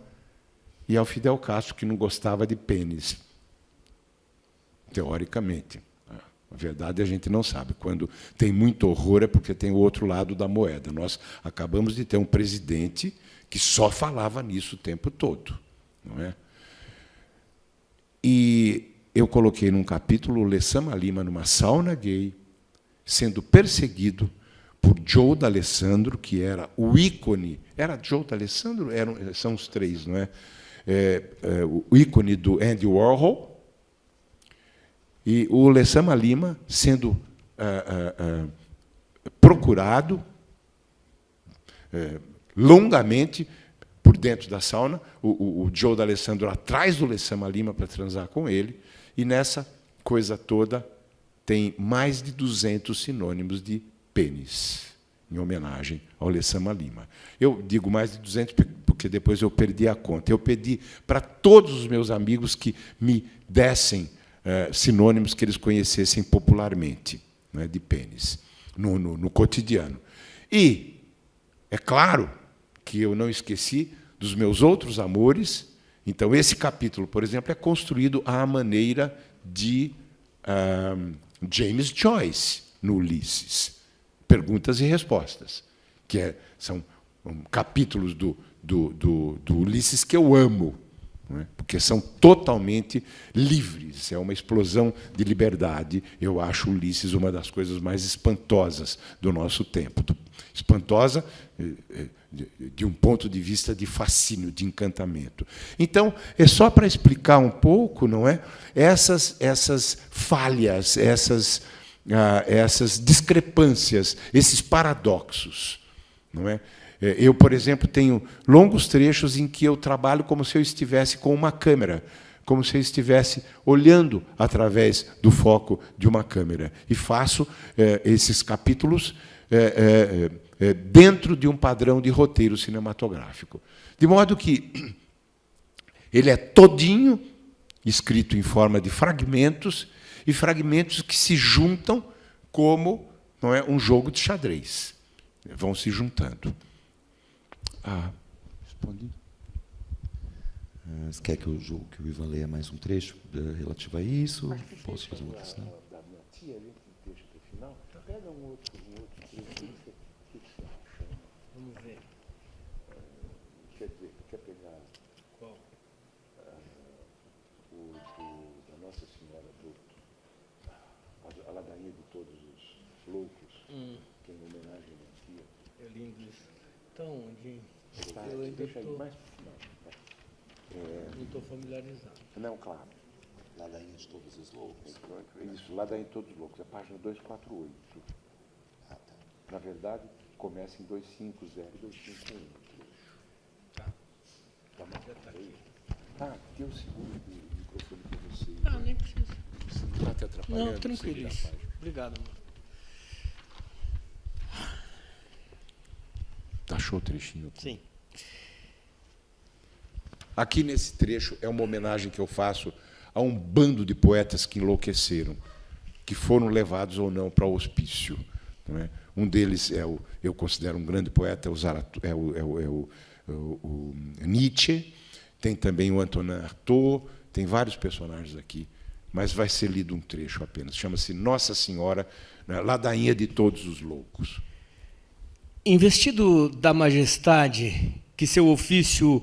e ao Fidel Castro, que não gostava de pênis. Teoricamente. A verdade a gente não sabe. Quando tem muito horror é porque tem o outro lado da moeda. Nós acabamos de ter um presidente que só falava nisso o tempo todo. Não é? E eu coloquei num capítulo o Lezama Lima numa sauna gay, sendo perseguido por Joe D'Alessandro, que era o ícone. Era Joe D'Alessandro? São os três, não é? O ícone do Andy Warhol. E o Lessama Lima sendo procurado longamente por dentro da sauna, o Joe D'Alessandro atrás do Lessama Lima para transar com ele, e nessa coisa toda tem mais de 200 sinônimos de pênis, em homenagem ao Lessama Lima. Eu digo mais de 200 porque depois eu perdi a conta. Eu pedi para todos os meus amigos que me dessem sinônimos que eles conhecessem popularmente, né, de pênis, no cotidiano. E é claro que eu não esqueci dos meus outros amores. Então, esse capítulo, por exemplo, é construído à maneira de James Joyce, no Ulisses. Perguntas e respostas, que são capítulos do Ulisses que eu amo, não é? Porque são totalmente livres, é uma explosão de liberdade. Eu acho Ulisses uma das coisas mais espantosas do nosso tempo. Espantosa de um ponto de vista de fascínio, de encantamento. Então, é só para explicar um pouco, não é? Essas falhas, essas discrepâncias, esses paradoxos, não é? Eu, por exemplo, tenho longos trechos em que eu trabalho como se eu estivesse com uma câmera, como se eu estivesse olhando através do foco de uma câmera. E faço esses capítulos dentro de um padrão de roteiro cinematográfico. De modo que ele é todinho escrito em forma de fragmentos, e fragmentos que se juntam como, não é, um jogo de xadrez. Vão se juntando. Respondi. Você quer que o Ivan leia mais um trecho relativo a isso? Posso fazer uma questão? Da minha tia, ali, que deixa para o final. Pega um outro trecho. O que você acha? Vamos ver. Quer dizer, quer pegar Qual? da Nossa Senhora, a ladainha de todos os loucos, que é em homenagem à minha tia. É lindo isso. Então, eu ainda Deixa aí mais para o final. não estou familiarizado. Não, claro. Ladainha de todos os loucos. Isso, ladainha de todos os loucos, é a página 248. Tá. Na verdade, começa em 250 e 251. Tá. Tá bom? Tá, tem o segundo microfone para você. Não, nem precisa. Você não está te atrapalhando? Não, tranquilo seguir a isso. página. Obrigado, amor. Achou o trechinho? Sim. Aqui nesse trecho é uma homenagem que eu faço a um bando de poetas que enlouqueceram, que foram levados ou não para o hospício. Não é? Um deles eu considero um grande poeta, o Nietzsche. Tem também o Antonin Artaud, tem vários personagens aqui, mas vai ser lido um trecho apenas. Chama-se Nossa Senhora, né, ladainha de todos os loucos. Investido da majestade que seu ofício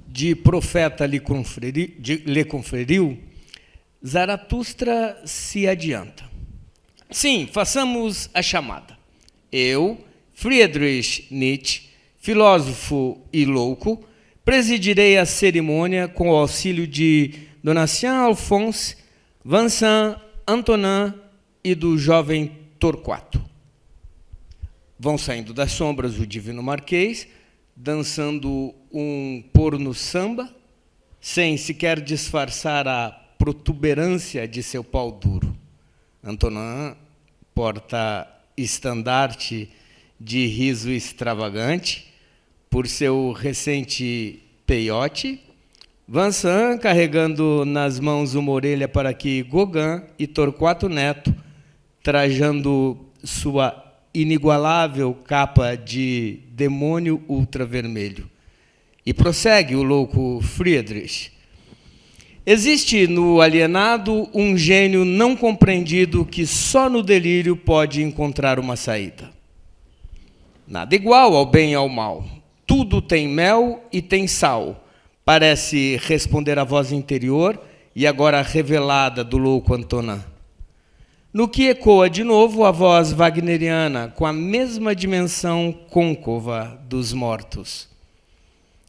de profeta lhe conferiu, Zaratustra se adianta. Sim, façamos a chamada. Eu, Friedrich Nietzsche, filósofo e louco, presidirei a cerimônia com o auxílio de Donatien Alphonse, Vincent Antonin e do jovem Torquato. Vão saindo das sombras o divino Marquês, dançando um porno samba, sem sequer disfarçar a protuberância de seu pau duro. Antonin porta estandarte de riso extravagante por seu recente peiote, Vincent carregando nas mãos uma orelha para que Gauguin e Torquato Neto, trajando sua inigualável capa de demônio ultravermelho. E prossegue o louco Friedrich. Existe no alienado um gênio não compreendido que só no delírio pode encontrar uma saída. Nada igual ao bem e ao mal. Tudo tem mel e tem sal. Parece responder a voz interior e agora revelada do louco Antonin. No que ecoa de novo a voz wagneriana com a mesma dimensão côncava dos mortos.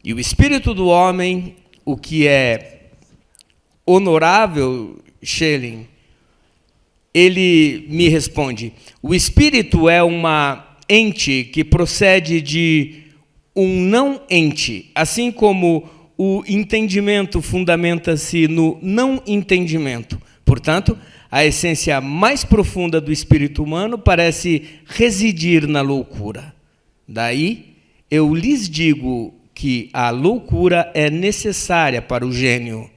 E o espírito do homem, o que é honorável, Schelling, ele me responde: o espírito é uma ente que procede de um não ente, assim como o entendimento fundamenta-se no não entendimento. Portanto, a essência mais profunda do espírito humano parece residir na loucura. Daí, eu lhes digo que a loucura é necessária para o gênio.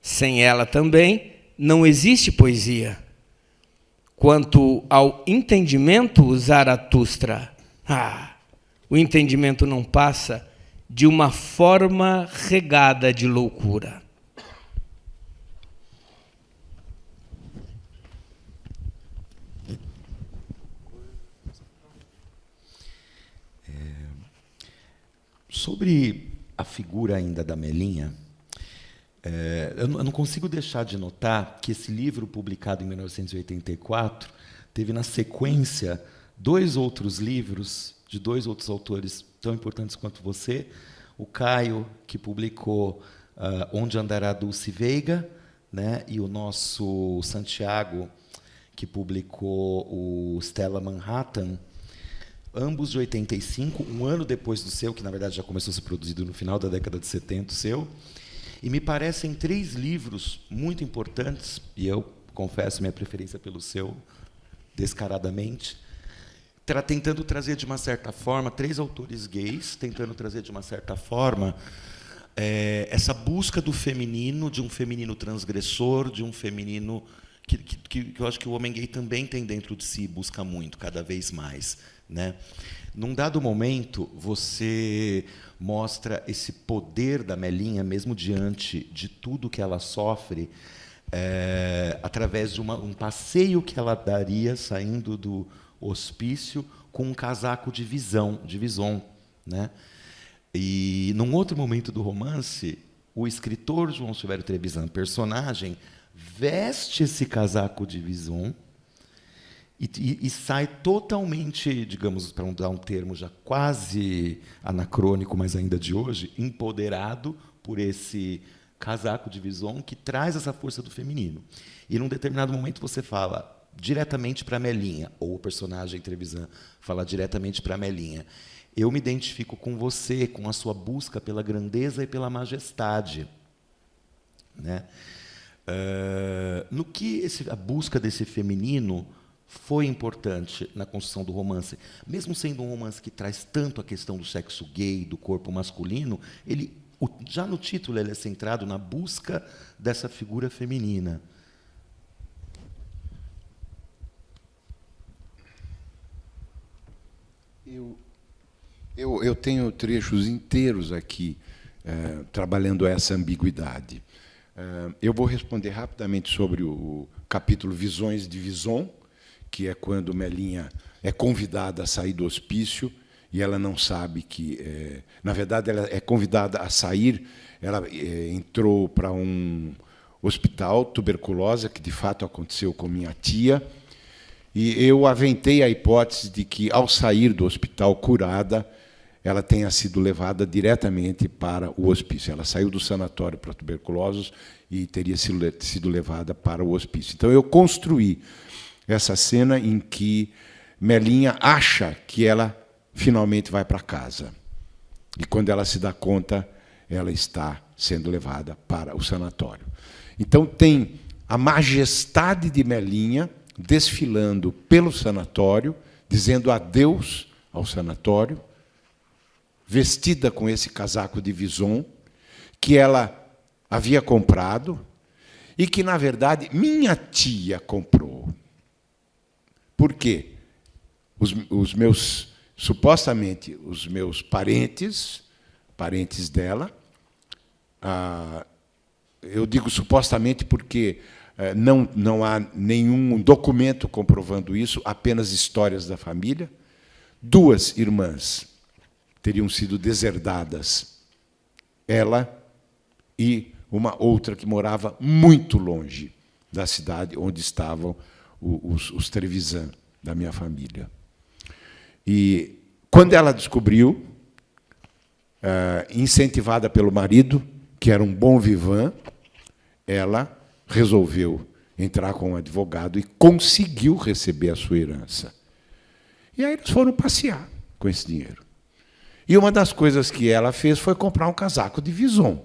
Sem ela também não existe poesia. Quanto ao entendimento, Zaratustra, o entendimento não passa de uma forma regada de loucura. Sobre a figura ainda da Melinha, eu não consigo deixar de notar que esse livro, publicado em 1984, teve na sequência 2 outros livros de 2 outros autores tão importantes quanto você. O Caio, que publicou Onde Andará Dulce Veiga, né? E o nosso Santiago, que publicou o Stella Manhattan, ambos de 85, um ano depois do seu, que na verdade já começou a ser produzido no final da década de 70, o seu. E me parecem 3 livros muito importantes, e eu confesso minha preferência pelo seu, descaradamente, tentando trazer de uma certa forma, 3 autores gays, tentando trazer de uma certa forma essa busca do feminino, de um feminino transgressor, de um feminino que eu acho que o homem gay também tem dentro de si, busca muito, cada vez mais, né? Num dado momento, você mostra esse poder da Melinha, mesmo diante de tudo que ela sofre, através de um passeio que ela daria saindo do hospício com um casaco de vison, né? E, num outro momento do romance, o escritor João Silvério Trevisan, personagem, veste esse casaco de vison e sai totalmente, digamos, para dar um termo já quase anacrônico, mas ainda de hoje, empoderado por esse casaco de vison que traz essa força do feminino. E, num determinado momento, você fala diretamente para a Melinha, ou o personagem Trevisan fala diretamente para a Melinha: eu me identifico com você, com a sua busca pela grandeza e pela majestade, né? No que a busca desse feminino foi importante na construção do romance, mesmo sendo um romance que traz tanto a questão do sexo gay, do corpo masculino, já no título ele é centrado na busca dessa figura feminina. Eu tenho trechos inteiros aqui trabalhando essa ambiguidade. Eu vou responder rapidamente sobre o capítulo Visões de Vison, que é quando Melinha é convidada a sair do hospício e ela não sabe que... na verdade, ela é convidada a sair, ela entrou para um hospital tuberculosa, que de fato aconteceu com minha tia, e eu aventei a hipótese de que, ao sair do hospital curada, ela tenha sido levada diretamente para o hospício. Ela saiu do sanatório para tuberculosos e teria sido levada para o hospício. Então, eu construí essa cena em que Melinha acha que ela finalmente vai para casa. E, quando ela se dá conta, ela está sendo levada para o sanatório. Então, tem a majestade de Melinha desfilando pelo sanatório, dizendo adeus ao sanatório, vestida com esse casaco de vison, que ela havia comprado e que, na verdade, minha tia comprou. Por quê? Supostamente, os meus parentes dela, eu digo supostamente porque não há nenhum documento comprovando isso, apenas histórias da família. 2 irmãs teriam sido deserdadas, ela e uma outra que morava muito longe da cidade onde estavam os Trevisan da minha família. E, quando ela descobriu, incentivada pelo marido, que era um bom vivant, ela resolveu entrar com um advogado e conseguiu receber a sua herança. E aí eles foram passear com esse dinheiro. E uma das coisas que ela fez foi comprar um casaco de Vison.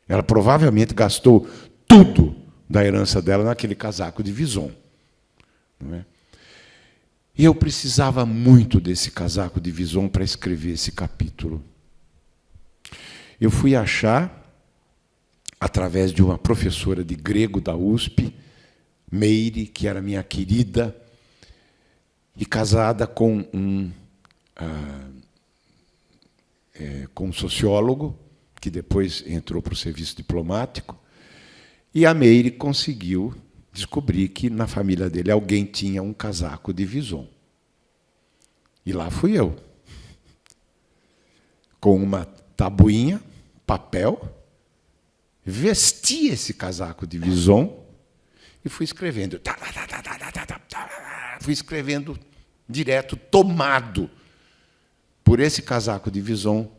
Ela provavelmente gastou tudo da herança dela naquele casaco de Vison. Não é? E eu precisava muito desse casaco de Vison para escrever esse capítulo. Eu fui achar, através de uma professora de grego da USP, Meire, que era minha querida, e casada com um sociólogo, que depois entrou para o serviço diplomático, e a Meire conseguiu descobrir que na família dele alguém tinha um casaco de Vison. E lá fui eu, com uma tabuinha, papel, vesti esse casaco de Vison e fui escrevendo. Fui escrevendo direto, tomado por esse casaco de Vison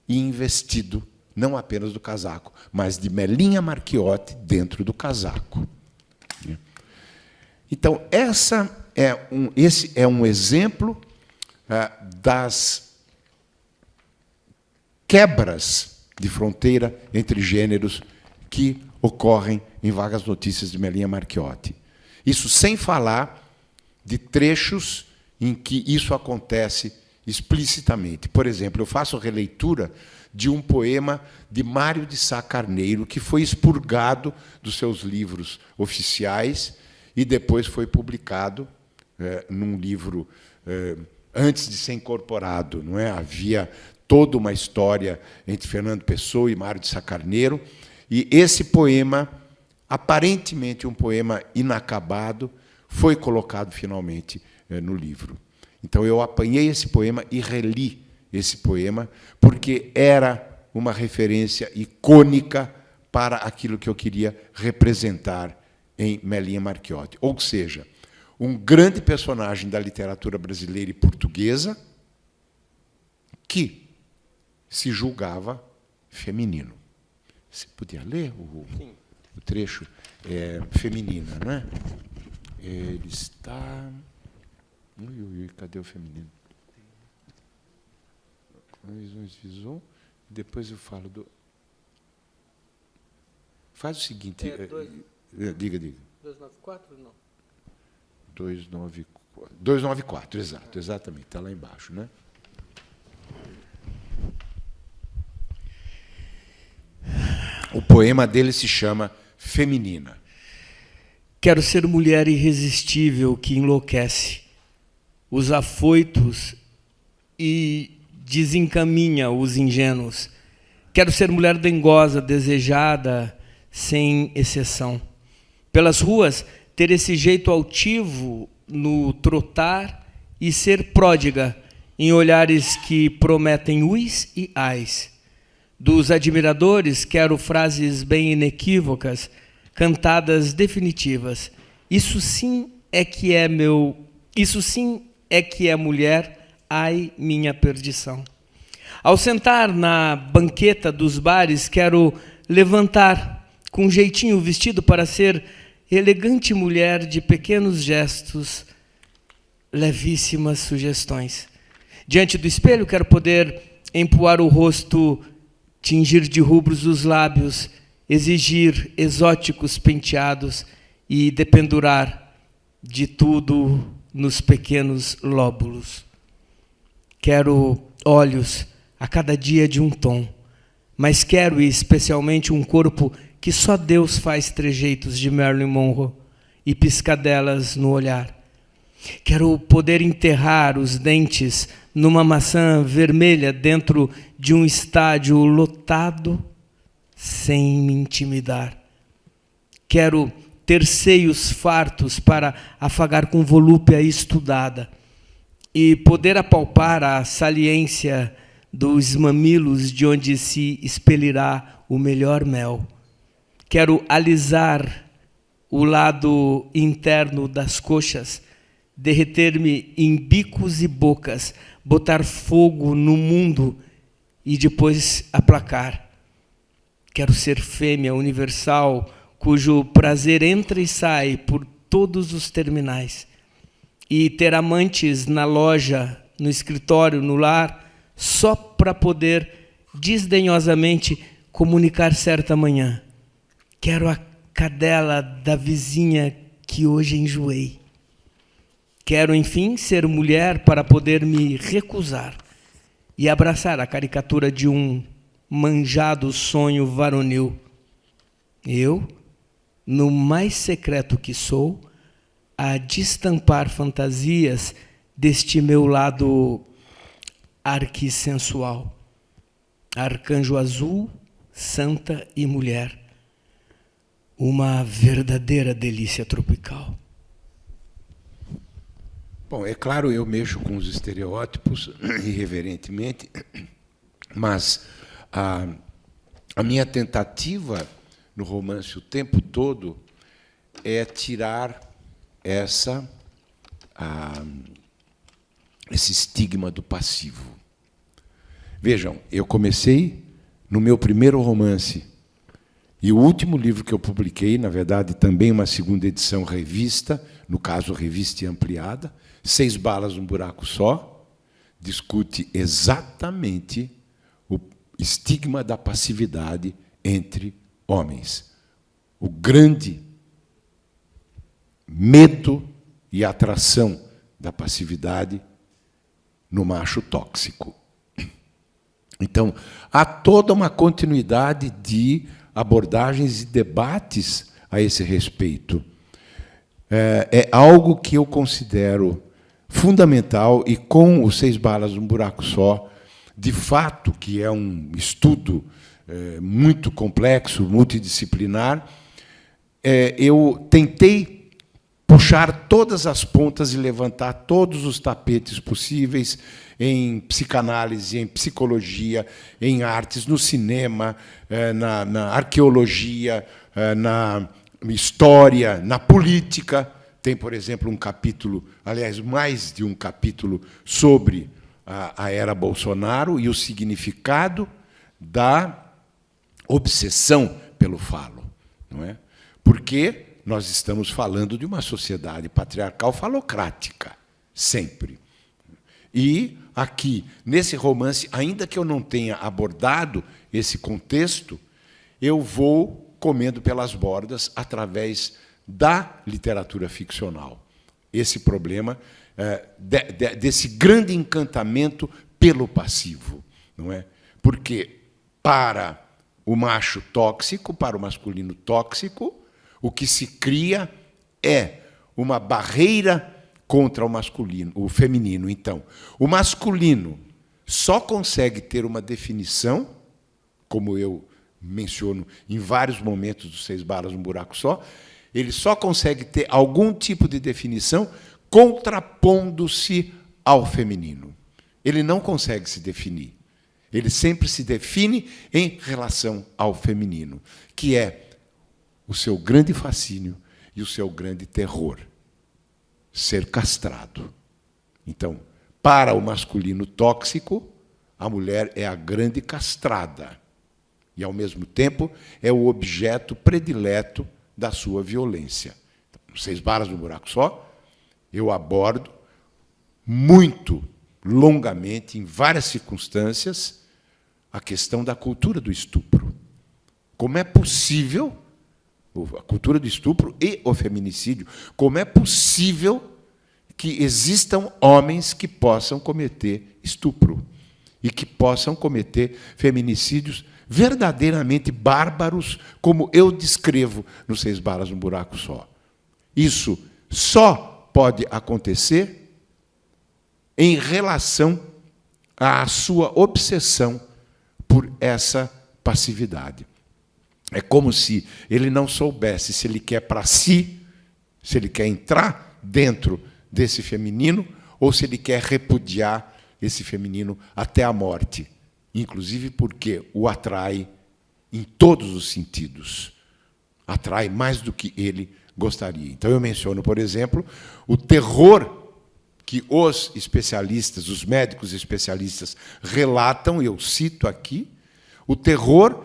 e investido, não apenas do casaco, mas de Melinha Marchiotti dentro do casaco. Então, esse é um exemplo das quebras de fronteira entre gêneros que ocorrem em Vagas Notícias de Melinha Marchiotti. Isso sem falar de trechos em que isso acontece explicitamente. Por exemplo, eu faço releitura de um poema de Mário de Sá Carneiro, que foi expurgado dos seus livros oficiais e depois foi publicado num livro antes de ser incorporado. Não é? Havia toda uma história entre Fernando Pessoa e Mário de Sá Carneiro, e esse poema, aparentemente um poema inacabado, foi colocado finalmente no livro. Então, eu apanhei esse poema e reli esse poema, porque era uma referência icônica para aquilo que eu queria representar em Melinha Marchiotti. Ou seja, um grande personagem da literatura brasileira e portuguesa que se julgava feminino. Você podia ler o trecho feminina, não é? Ele está... cadê o feminino? Vison. Depois eu falo do... Faz o seguinte... diga. 294, não? 294, exatamente, está lá embaixo, né? O poema dele se chama Feminina. Quero ser mulher irresistível que enlouquece os afoitos e desencaminha os ingênuos. Quero ser mulher dengosa, desejada, sem exceção. Pelas ruas, ter esse jeito altivo no trotar e ser pródiga em olhares que prometem uis e ais. Dos admiradores, quero frases bem inequívocas, cantadas definitivas. Isso sim é que é mulher, ai, minha perdição. Ao sentar na banqueta dos bares, quero levantar com um jeitinho vestido para ser elegante mulher de pequenos gestos, levíssimas sugestões. Diante do espelho, quero poder empoar o rosto, tingir de rubros os lábios, exigir exóticos penteados e dependurar de tudo nos pequenos lóbulos. Quero olhos a cada dia de um tom, mas quero especialmente um corpo que só Deus faz trejeitos de Marilyn Monroe e piscadelas no olhar. Quero poder enterrar os dentes numa maçã vermelha dentro de um estádio lotado sem me intimidar. Quero ter seios fartos para afagar com volúpia estudada e poder apalpar a saliência dos mamilos de onde se expelirá o melhor mel. Quero alisar o lado interno das coxas, derreter-me em bicos e bocas, botar fogo no mundo e depois aplacar. Quero ser fêmea universal, cujo prazer entra e sai por todos os terminais, e ter amantes na loja, no escritório, no lar, só para poder desdenhosamente comunicar certa manhã: quero a cadela da vizinha que hoje enjoei. Quero, enfim, ser mulher para poder me recusar e abraçar a caricatura de um manjado sonho varonil. Eu, no mais secreto que sou, a destampar fantasias deste meu lado arquissensual. Arcanjo azul, santa e mulher. Uma verdadeira delícia tropical. Bom, é claro, eu mexo com os estereótipos, irreverentemente, mas a minha tentativa no romance o tempo todo é tirar esse estigma do passivo. Vejam, eu comecei no meu primeiro romance, e o último livro que eu publiquei, na verdade, também uma segunda edição revista, no caso, revista ampliada, 6 balas num buraco só, discute exatamente o estigma da passividade entre homens. O grande medo e atração da passividade no macho tóxico. Então, há toda uma continuidade de abordagens e debates a esse respeito. É algo que eu considero fundamental, e com os 6 balas num buraco só, de fato, que é um estudo muito complexo, multidisciplinar, eu tentei puxar todas as pontas e levantar todos os tapetes possíveis em psicanálise, em psicologia, em artes, no cinema, na arqueologia, na história, na política. Tem, por exemplo, um capítulo, aliás, mais de um capítulo, sobre a era Bolsonaro e o significado da obsessão pelo falo, não é? Porque nós estamos falando de uma sociedade patriarcal falocrática, sempre. E aqui, nesse romance, ainda que eu não tenha abordado esse contexto, eu vou comendo pelas bordas através da literatura ficcional. Esse problema desse grande encantamento pelo passivo, não é? Porque para o macho tóxico, para o masculino tóxico, o que se cria é uma barreira contra o masculino, o feminino. Então, o masculino só consegue ter uma definição, como eu menciono em vários momentos dos 6 balas num buraco só, ele só consegue ter algum tipo de definição contrapondo-se ao feminino. Ele não consegue se definir. Ele sempre se define em relação ao feminino, que é o seu grande fascínio e o seu grande terror: ser castrado. Então, para o masculino tóxico, a mulher é a grande castrada e, ao mesmo tempo, é o objeto predileto da sua violência. Então, 6 balas no buraco só, eu abordo muito longamente, em várias circunstâncias, a questão da cultura do estupro. Como é possível, a cultura do estupro e o feminicídio, como é possível que existam homens que possam cometer estupro e que possam cometer feminicídios verdadeiramente bárbaros, como eu descrevo nos 6 balas num buraco só. Isso só pode acontecer em relação à sua obsessão por essa passividade. É como se ele não soubesse se ele quer para si, se ele quer entrar dentro desse feminino, ou se ele quer repudiar esse feminino até a morte, inclusive porque o atrai em todos os sentidos. Atrai mais do que ele gostaria. Então, eu menciono, por exemplo, o terror que os especialistas, os médicos especialistas relatam, e eu cito aqui, o terror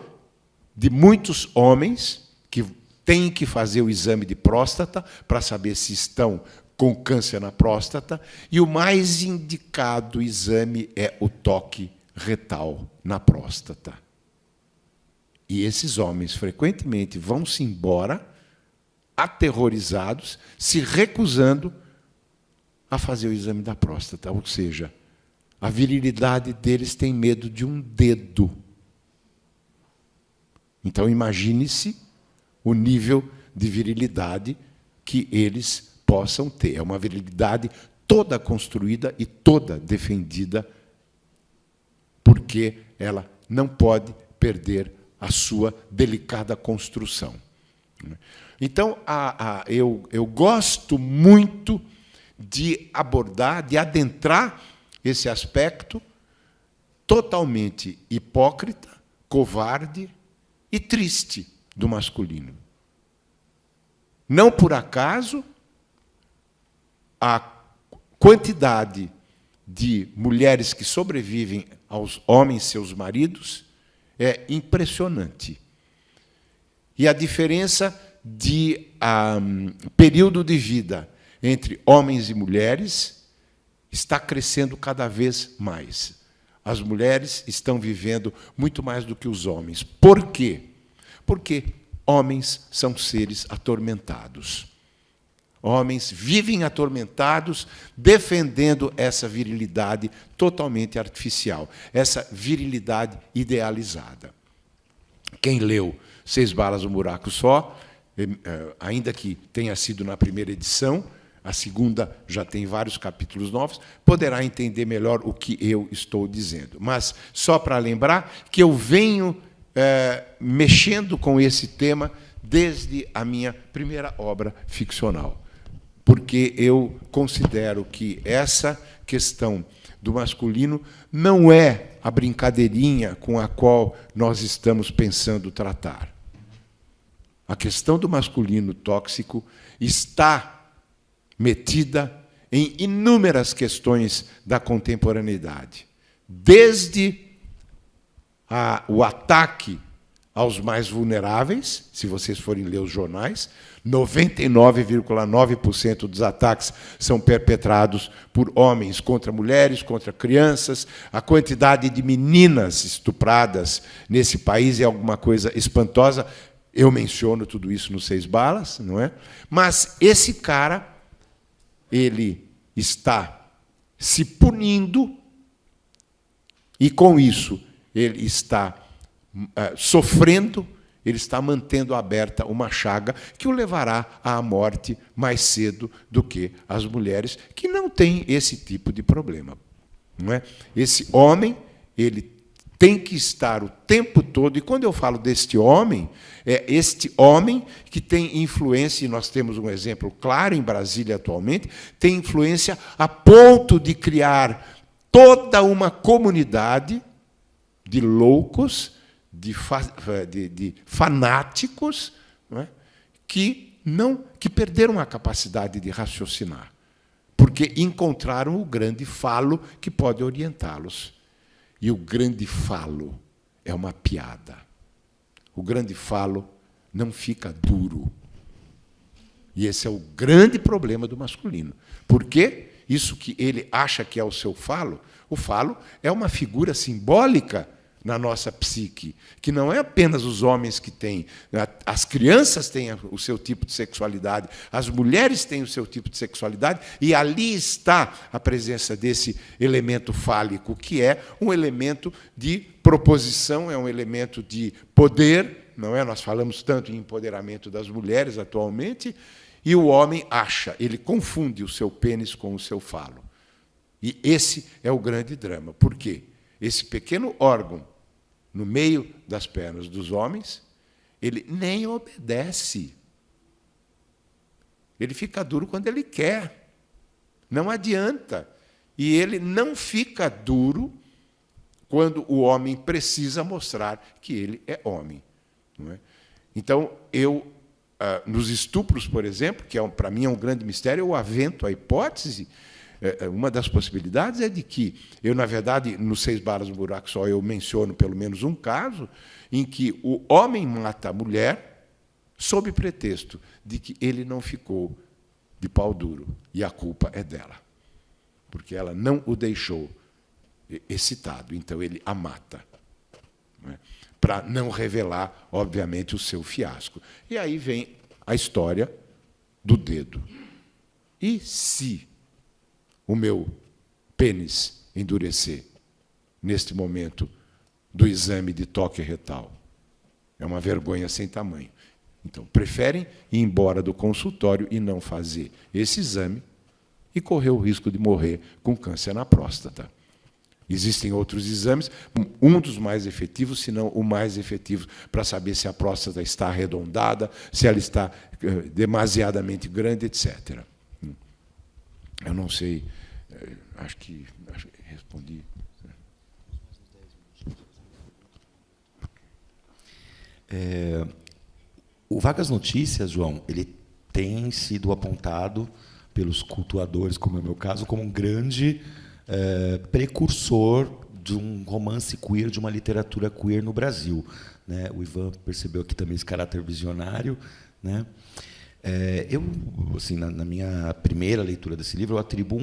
de muitos homens que têm que fazer o exame de próstata para saber se estão com câncer na próstata, e o mais indicado exame é o toque retal na próstata. E esses homens frequentemente vão-se embora aterrorizados, se recusando a fazer o exame da próstata, ou seja, a virilidade deles tem medo de um dedo. Então, imagine-se o nível de virilidade que eles possam ter. É uma virilidade toda construída e toda defendida, porque ela não pode perder a sua delicada construção. Então, eu gosto muito de abordar, de adentrar esse aspecto totalmente hipócrita, covarde e triste do masculino. Não por acaso, a quantidade de mulheres que sobrevivem aos homens, seus maridos, é impressionante. E a diferença de período de vida entre homens e mulheres está crescendo cada vez mais. As mulheres estão vivendo muito mais do que os homens. Por quê? Porque homens são seres atormentados. Homens vivem atormentados, defendendo essa virilidade totalmente artificial, essa virilidade idealizada. Quem leu 6 Balas, um Buraco Só, ainda que tenha sido na primeira edição, a segunda já tem vários capítulos novos, poderá entender melhor o que eu estou dizendo. Mas, só para lembrar que eu venho mexendo com esse tema desde a minha primeira obra ficcional, porque eu considero que essa questão do masculino não é a brincadeirinha com a qual nós estamos pensando tratar. A questão do masculino tóxico está metida em inúmeras questões da contemporaneidade, desde o ataque aos mais vulneráveis. Se vocês forem ler os jornais, 99,9% dos ataques são perpetrados por homens contra mulheres, contra crianças. A quantidade de meninas estupradas nesse país é alguma coisa espantosa. Eu menciono tudo isso no 6 Balas, não é? Mas esse cara, ele está se punindo e, com isso, ele está sofrendo, ele está mantendo aberta uma chaga que o levará à morte mais cedo do que as mulheres, que não têm esse tipo de problema. Não é? Esse homem, ele tem que estar o tempo todo, e quando eu falo deste homem, é este homem que tem influência, e nós temos um exemplo claro em Brasília atualmente, tem influência a ponto de criar toda uma comunidade de loucos, de fanáticos, não é? que perderam a capacidade de raciocinar, porque encontraram o grande falo que pode orientá-los. E o grande falo é uma piada. O grande falo não fica duro. E esse é o grande problema do masculino. Por quê? Isso que ele acha que é o seu falo, o falo é uma figura simbólica na nossa psique, que não é apenas os homens que têm. As crianças têm o seu tipo de sexualidade, as mulheres têm o seu tipo de sexualidade, e ali está a presença desse elemento fálico, que é um elemento de proposição, é um elemento de poder, não é? Nós falamos tanto em empoderamento das mulheres atualmente, e o homem acha, ele confunde o seu pênis com o seu falo. E esse é o grande drama. Por quê? Esse pequeno órgão, no meio das pernas dos homens, ele nem obedece. Ele fica duro quando ele quer. Não adianta. E ele não fica duro quando o homem precisa mostrar que ele é homem. Não é? Então, nos estupros, por exemplo, que para mim é um grande mistério, eu avento a hipótese. Uma das possibilidades é de que eu, na verdade, no 6 Balas, um Buraco Só, eu menciono pelo menos um caso em que o homem mata a mulher, sob pretexto de que ele não ficou de pau duro, e a culpa é dela, porque ela não o deixou excitado, então ele a mata, né, para não revelar, obviamente, o seu fiasco. E aí vem a história do dedo. E se o meu pênis endurecer neste momento do exame de toque retal? É uma vergonha sem tamanho. Então, preferem ir embora do consultório e não fazer esse exame e correr o risco de morrer com câncer na próstata. Existem outros exames, um dos mais efetivos, se não o mais efetivo, para saber se a próstata está arredondada, se ela está demasiadamente grande, etc. Eu não sei, acho que respondi. O Vagas Notícias, João, ele tem sido apontado pelos cultuadores, como é o meu caso, como um grande precursor de um romance queer, de uma literatura queer no Brasil, né? O Ivan percebeu aqui também esse caráter visionário, né? Eu, assim, na minha primeira leitura desse livro, eu atribuo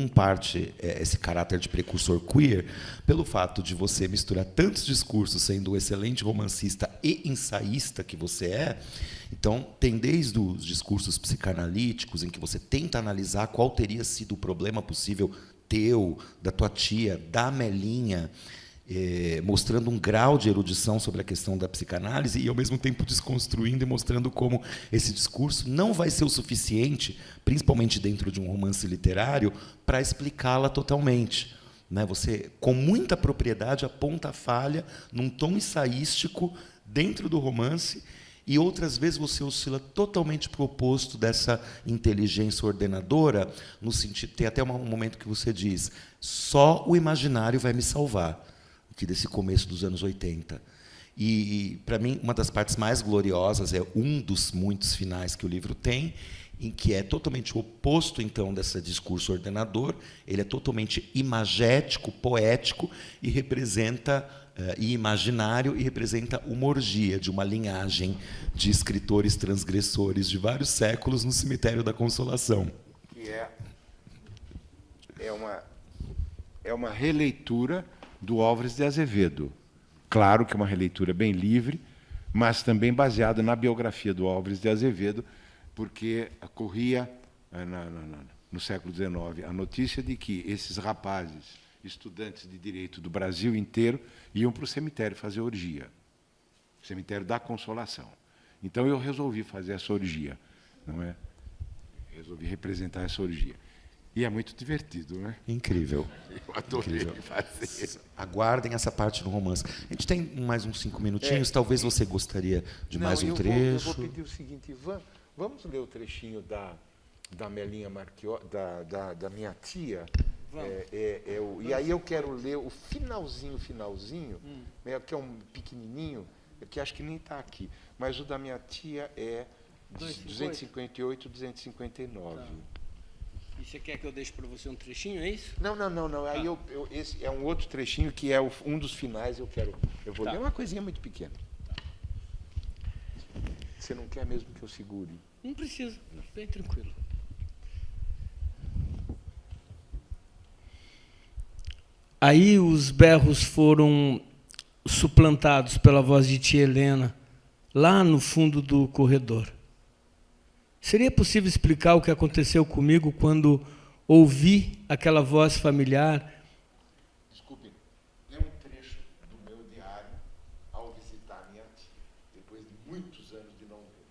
esse caráter de precursor queer pelo fato de você misturar tantos discursos, sendo o excelente romancista e ensaísta que você é. Então, tem desde os discursos psicanalíticos, em que você tenta analisar qual teria sido o problema possível teu, da tua tia, da Melinha, mostrando um grau de erudição sobre a questão da psicanálise e, ao mesmo tempo, desconstruindo e mostrando como esse discurso não vai ser o suficiente, principalmente dentro de um romance literário, para explicá-la totalmente, né? Você, com muita propriedade, aponta a falha num tom ensaístico dentro do romance, e outras vezes você oscila totalmente para o oposto dessa inteligência ordenadora, no sentido, tem até um momento que você diz: só o imaginário vai me salvar, que desse começo dos anos 80. E, para mim, uma das partes mais gloriosas é um dos muitos finais que o livro tem, em que é totalmente o oposto, então, desse discurso ordenador. Ele é totalmente imagético, poético, e representa, e imaginário, e representa uma orgia de uma linhagem de escritores transgressores de vários séculos no Cemitério da Consolação. Que é uma releitura do Álvares de Azevedo. Claro que é uma releitura bem livre, mas também baseada na biografia do Álvares de Azevedo, porque corria, no século XIX, a notícia de que esses rapazes, estudantes de direito do Brasil inteiro, iam para o cemitério fazer orgia, o Cemitério da Consolação. Então, eu resolvi fazer essa orgia, não é? Resolvi representar essa orgia. E é muito divertido, né? Incrível. Eu adorei fazer. Aguardem essa parte do romance. A gente tem mais uns 5 minutinhos. Talvez você gostaria de mais um trecho. Eu vou pedir o seguinte, Ivan, vamos ler o trechinho da Melinha Marchiori, da minha tia. E aí eu quero ler o finalzinho, que é um pequenininho, que acho que nem está aqui. Mas o da minha tia é 258, 259. Tá. E você quer que eu deixe para você um trechinho, é isso? Não. Aí esse é um outro trechinho que é um dos finais. Eu vou ler uma coisinha muito pequena. Tá. Você não quer mesmo que eu segure? Não precisa, bem tranquilo. Aí os berros foram suplantados pela voz de tia Helena, lá no fundo do corredor. Seria possível explicar o que aconteceu comigo quando ouvi aquela voz familiar? Desculpe, lê um trecho do meu diário ao visitar minha tia, depois de muitos anos de não ver.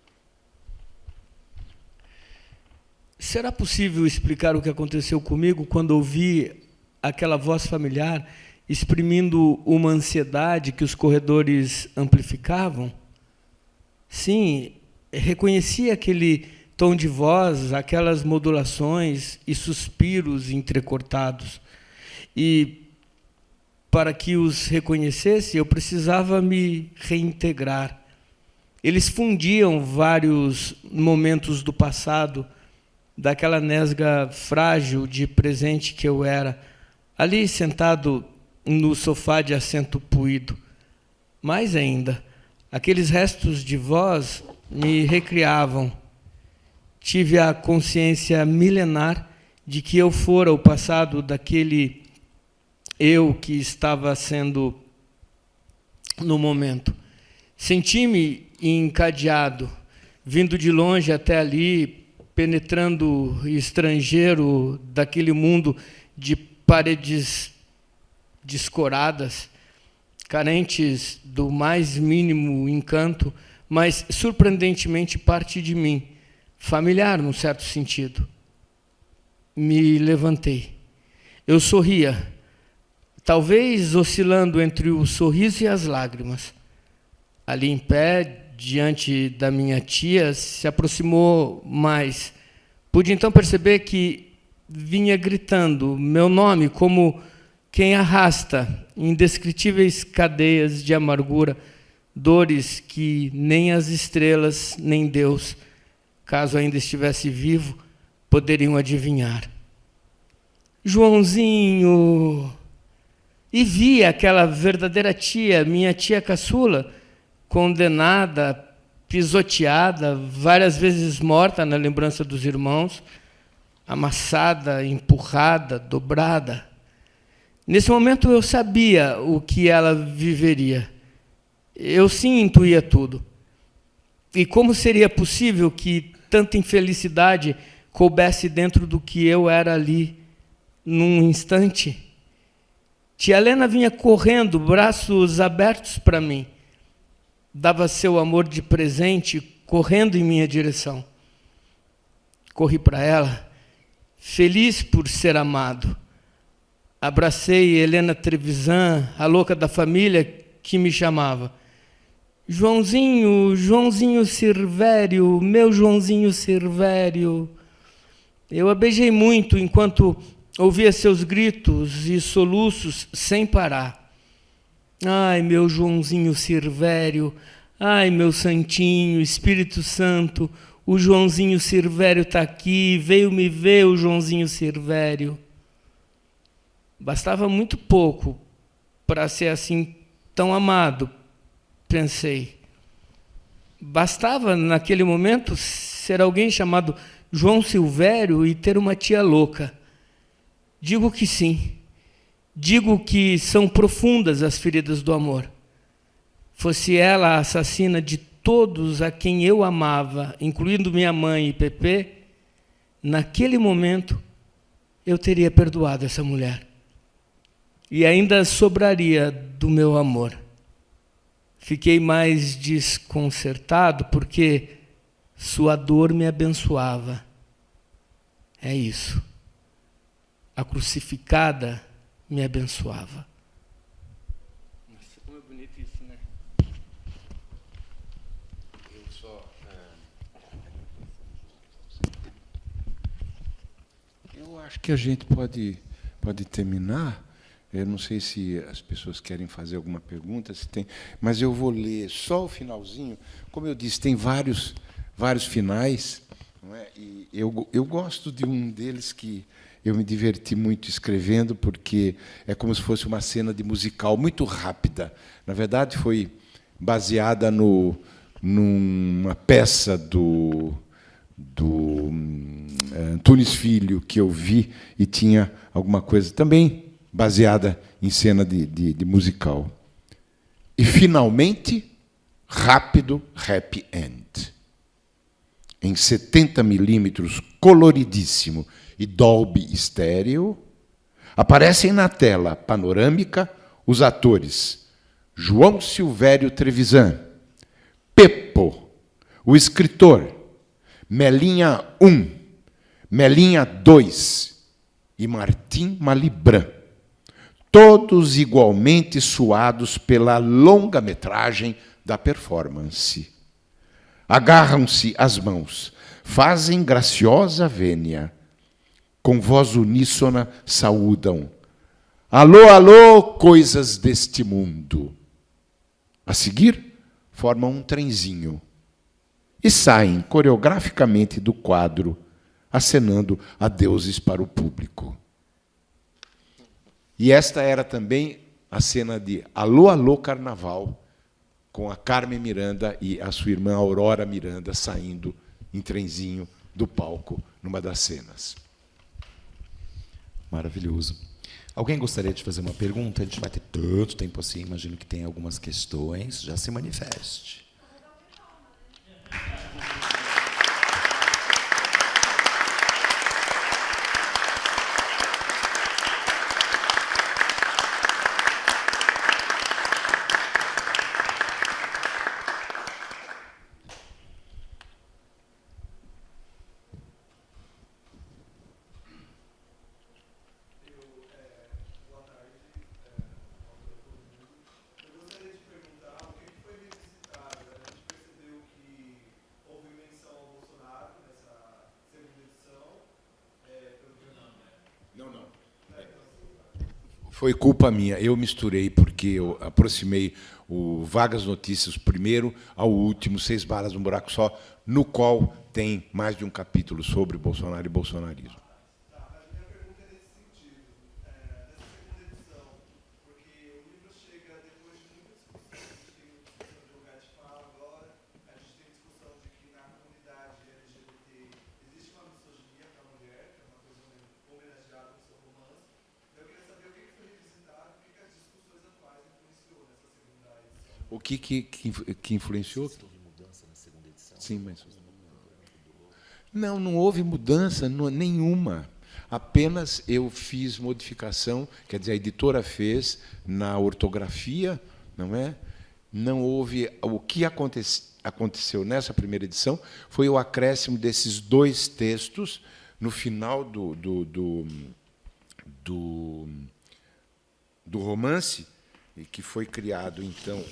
Será possível explicar o que aconteceu comigo quando ouvi aquela voz familiar exprimindo uma ansiedade que os corredores amplificavam? Sim, reconheci aquele tom de voz, aquelas modulações e suspiros entrecortados. E, para que os reconhecesse, eu precisava me reintegrar. Eles fundiam vários momentos do passado, daquela nesga frágil de presente que eu era, ali sentado no sofá de assento puído. Mais ainda, aqueles restos de voz me recriavam. Tive a consciência milenar de que eu fora o passado daquele eu que estava sendo no momento. Senti-me encadeado, vindo de longe até ali, penetrando estrangeiro daquele mundo de paredes descoradas, carentes do mais mínimo encanto, mas surpreendentemente parte de mim, familiar num certo sentido. Me levantei. Eu sorria, talvez oscilando entre o sorriso e as lágrimas. Ali em pé, diante da minha tia, se aproximou mais. Pude então perceber que vinha gritando meu nome como quem arrasta indescritíveis cadeias de amargura, dores que nem as estrelas, nem Deus, caso ainda estivesse vivo, poderiam adivinhar. Joãozinho! E vi aquela verdadeira tia, minha tia caçula, condenada, pisoteada, várias vezes morta na lembrança dos irmãos, amassada, empurrada, dobrada. Nesse momento eu sabia o que ela viveria. Eu sim intuía tudo. E como seria possível que tanta infelicidade coubesse dentro do que eu era ali, num instante? Tia Helena vinha correndo, braços abertos para mim. Dava seu amor de presente, correndo em minha direção. Corri para ela, feliz por ser amado. Abracei Helena Trevisan, a louca da família, que me chamava. Joãozinho, Joãozinho Silvério, meu Joãozinho Silvério. Eu a beijei muito enquanto ouvia seus gritos e soluços sem parar. Ai, meu Joãozinho Silvério, ai, meu santinho, Espírito Santo, o Joãozinho Silvério está aqui, veio me ver o Joãozinho Silvério. Bastava muito pouco para ser assim tão amado, pensei. Bastava, naquele momento, ser alguém chamado João Silvério e ter uma tia louca. Digo que sim. Digo que são profundas as feridas do amor. Fosse ela a assassina de todos a quem eu amava, incluindo minha mãe e Pepe, naquele momento eu teria perdoado essa mulher. E ainda sobraria do meu amor. Fiquei mais desconcertado porque sua dor me abençoava. É isso. A crucificada me abençoava. Nossa, como é bonito isso, né? Eu acho que a gente pode terminar. Eu não sei se as pessoas querem fazer alguma pergunta, se tem, mas eu vou ler só o finalzinho. Como eu disse, tem vários finais, não é? E eu gosto de um deles que eu me diverti muito escrevendo, porque é como se fosse uma cena de musical muito rápida. Na verdade, foi baseada numa peça do Antunes Filho, que eu vi, e tinha alguma coisa também baseada em cena de musical. E, finalmente, rápido, happy end. Em 70 milímetros, coloridíssimo, e Dolby estéreo, aparecem na tela panorâmica os atores João Silvério Trevisan, Peppo, o escritor, Melinha 1, Melinha 2 e Martim Malibran, todos igualmente suados pela longa-metragem da performance. Agarram-se as mãos, fazem graciosa vênia, com voz uníssona saúdam. Alô, alô, coisas deste mundo. A seguir, formam um trenzinho e saem coreograficamente do quadro, acenando adeuses para o público. E esta era também a cena de Alô, alô, Carnaval, com a Carmen Miranda e a sua irmã Aurora Miranda saindo em trenzinho do palco numa das cenas. Maravilhoso. Alguém gostaria de fazer uma pergunta? A gente vai ter tanto tempo assim, imagino que tem algumas questões. Já se manifeste. Foi culpa minha, eu misturei, porque eu aproximei o Vagas Notícias primeiro ao último, 6 balas num buraco só, no qual tem mais de um capítulo sobre Bolsonaro e bolsonarismo. O que influenciou? Houve mudança na segunda edição? Sim, mas não houve mudança nenhuma. Apenas eu fiz modificação, quer dizer, a editora fez na ortografia, não é? Não houve. O que aconteceu nessa primeira edição foi o acréscimo desses 2 textos no final do romance, e que foi criado, então,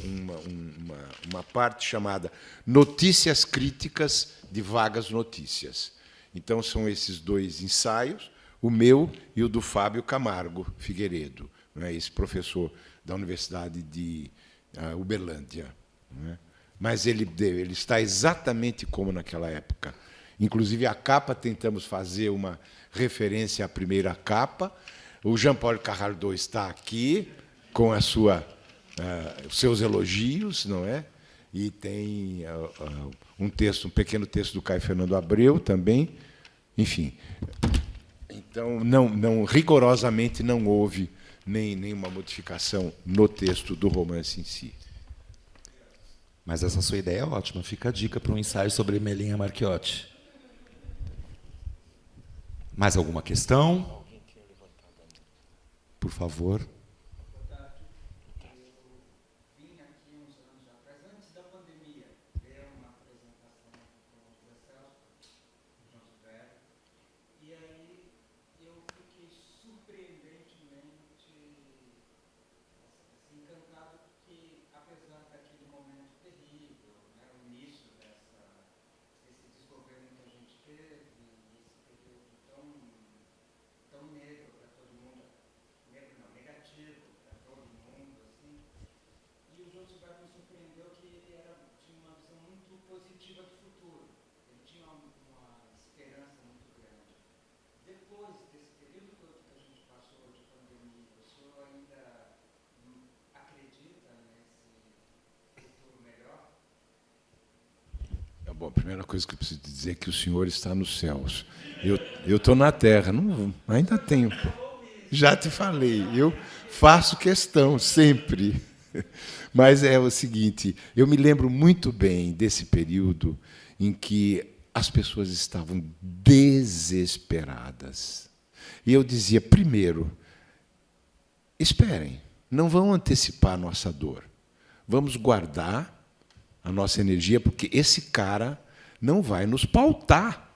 uma parte chamada Notícias Críticas de Vagas Notícias. Então, são esses 2 ensaios, o meu e o do Fábio Camargo Figueiredo, não é? Esse professor da Universidade de Uberlândia. Não é? Mas ele está exatamente como naquela época. Inclusive, a capa, tentamos fazer uma referência à primeira capa. O Jean-Paul Carraldot está aqui, com os seus elogios, não é? E tem um pequeno texto do Caio Fernando Abreu também. Enfim, então rigorosamente não houve nenhuma modificação no texto do romance em si. Mas essa sua ideia é ótima. Fica a dica para um ensaio sobre Melinha Marchiotti. Mais alguma questão? Por favor. Bom, a primeira coisa que eu preciso dizer é que o Senhor está nos céus. Eu estou na terra, ainda tenho. Já te falei, eu faço questão sempre. Mas é o seguinte, eu me lembro muito bem desse período em que as pessoas estavam desesperadas. E eu dizia, primeiro, esperem, não vão antecipar a nossa dor. Vamos guardar a nossa energia, porque esse cara não vai nos pautar.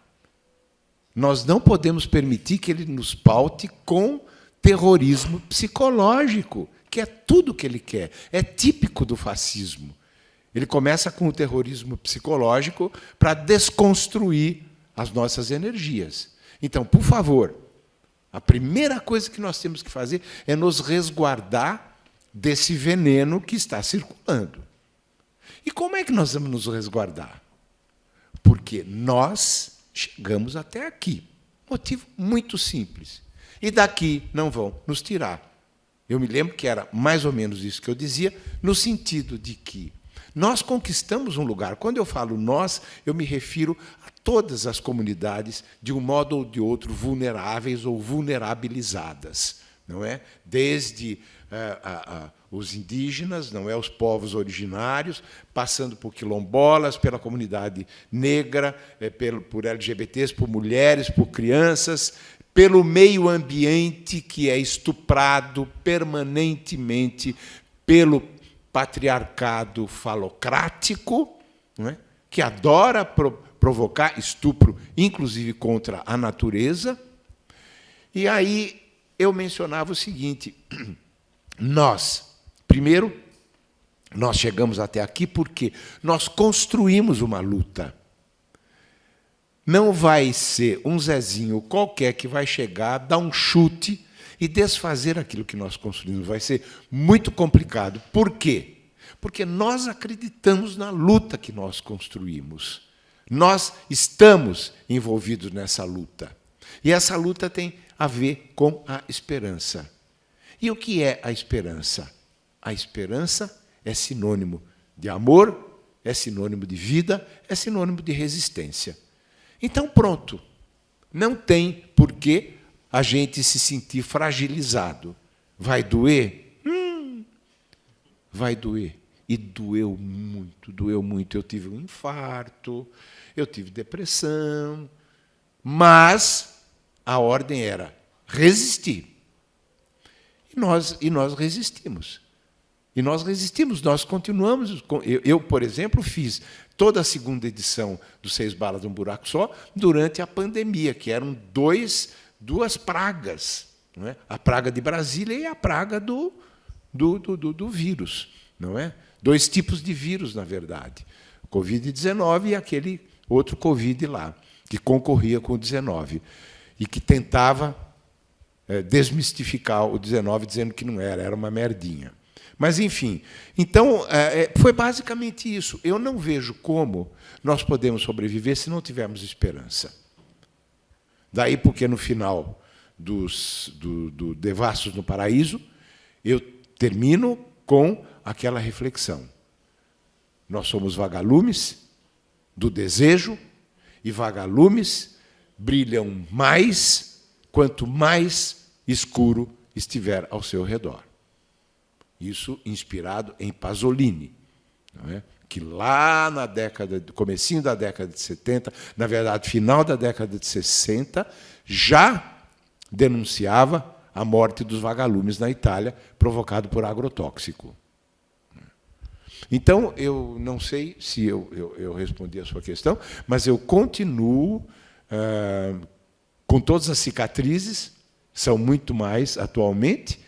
Nós não podemos permitir que ele nos paute com terrorismo psicológico, que é tudo o que ele quer. É típico do fascismo. Ele começa com o terrorismo psicológico para desconstruir as nossas energias. Então, por favor, a primeira coisa que nós temos que fazer é nos resguardar desse veneno que está circulando. E como é que nós vamos nos resguardar? Porque nós chegamos até aqui. Motivo muito simples. E daqui não vão nos tirar. Eu me lembro que era mais ou menos isso que eu dizia, no sentido de que Nós conquistamos um lugar. Quando eu falo nós, eu me refiro a todas as comunidades, de um modo ou de outro, vulneráveis ou vulnerabilizadas, não é? Desde os indígenas, não é, os povos originários, passando por quilombolas, pela comunidade negra, por LGBTs, por mulheres, por crianças, pelo meio ambiente que é estuprado permanentemente pelo patriarcado falocrático, não é, que adora provocar estupro, inclusive contra a natureza. E aí eu mencionava o seguinte: primeiro, nós chegamos até aqui porque nós construímos uma luta. Não vai ser um Zezinho qualquer que vai chegar, dar um chute e desfazer aquilo que nós construímos. Vai ser muito complicado. Por quê? Porque nós acreditamos na luta que nós construímos. Nós estamos envolvidos nessa luta. E essa luta tem a ver com a esperança. E o que é a esperança? A esperança é sinônimo de amor, é sinônimo de vida, é sinônimo de resistência. Então, pronto. Não tem por que a gente se sentir fragilizado. Vai doer? Vai doer. E doeu muito, doeu muito. Eu tive um infarto, eu tive depressão, mas a ordem era resistir. E nós resistimos. E nós resistimos, nós continuamos. Eu, por exemplo, fiz toda a segunda edição do 6 Balas de um Buraco Só durante a pandemia, que eram duas pragas, não é? A praga de Brasília e a praga do vírus, não é? 2 tipos de vírus, na verdade. O Covid-19 e aquele outro Covid lá, que concorria com o 19 e que tentava desmistificar o 19, dizendo que não era uma merdinha. Mas, enfim, então, foi basicamente isso. Eu não vejo como nós podemos sobreviver se não tivermos esperança. Daí porque, no final do Devassos no Paraíso, eu termino com aquela reflexão. Nós somos vagalumes do desejo, e vagalumes brilham mais quanto mais escuro estiver ao seu redor. Isso inspirado em Pasolini, não é? Que lá na comecinho da década de 70, na verdade, final da década de 60, já denunciava a morte dos vagalumes na Itália, provocado por agrotóxico. Então, eu não sei se eu respondi a sua questão, mas eu continuo com todas as cicatrizes, são muito mais atualmente,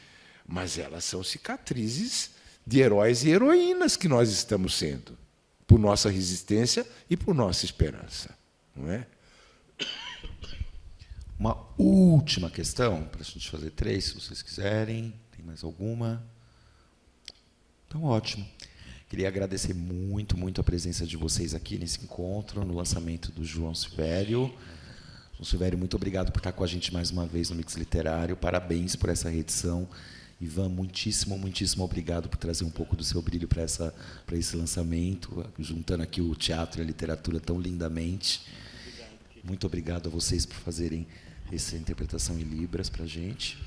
mas elas são cicatrizes de heróis e heroínas que nós estamos sendo, por nossa resistência e por nossa esperança. Não é? Uma última questão, para a gente fazer 3, se vocês quiserem. Tem mais alguma? Então, ótimo. Queria agradecer muito, muito a presença de vocês aqui nesse encontro, no lançamento do João Silvério. João Silvério, muito obrigado por estar com a gente mais uma vez no Mix Literário. Parabéns por essa reedição. Ivan, muitíssimo, muitíssimo obrigado por trazer um pouco do seu brilho para esse lançamento, juntando aqui o teatro e a literatura tão lindamente. Muito obrigado a vocês por fazerem essa interpretação em Libras para a gente.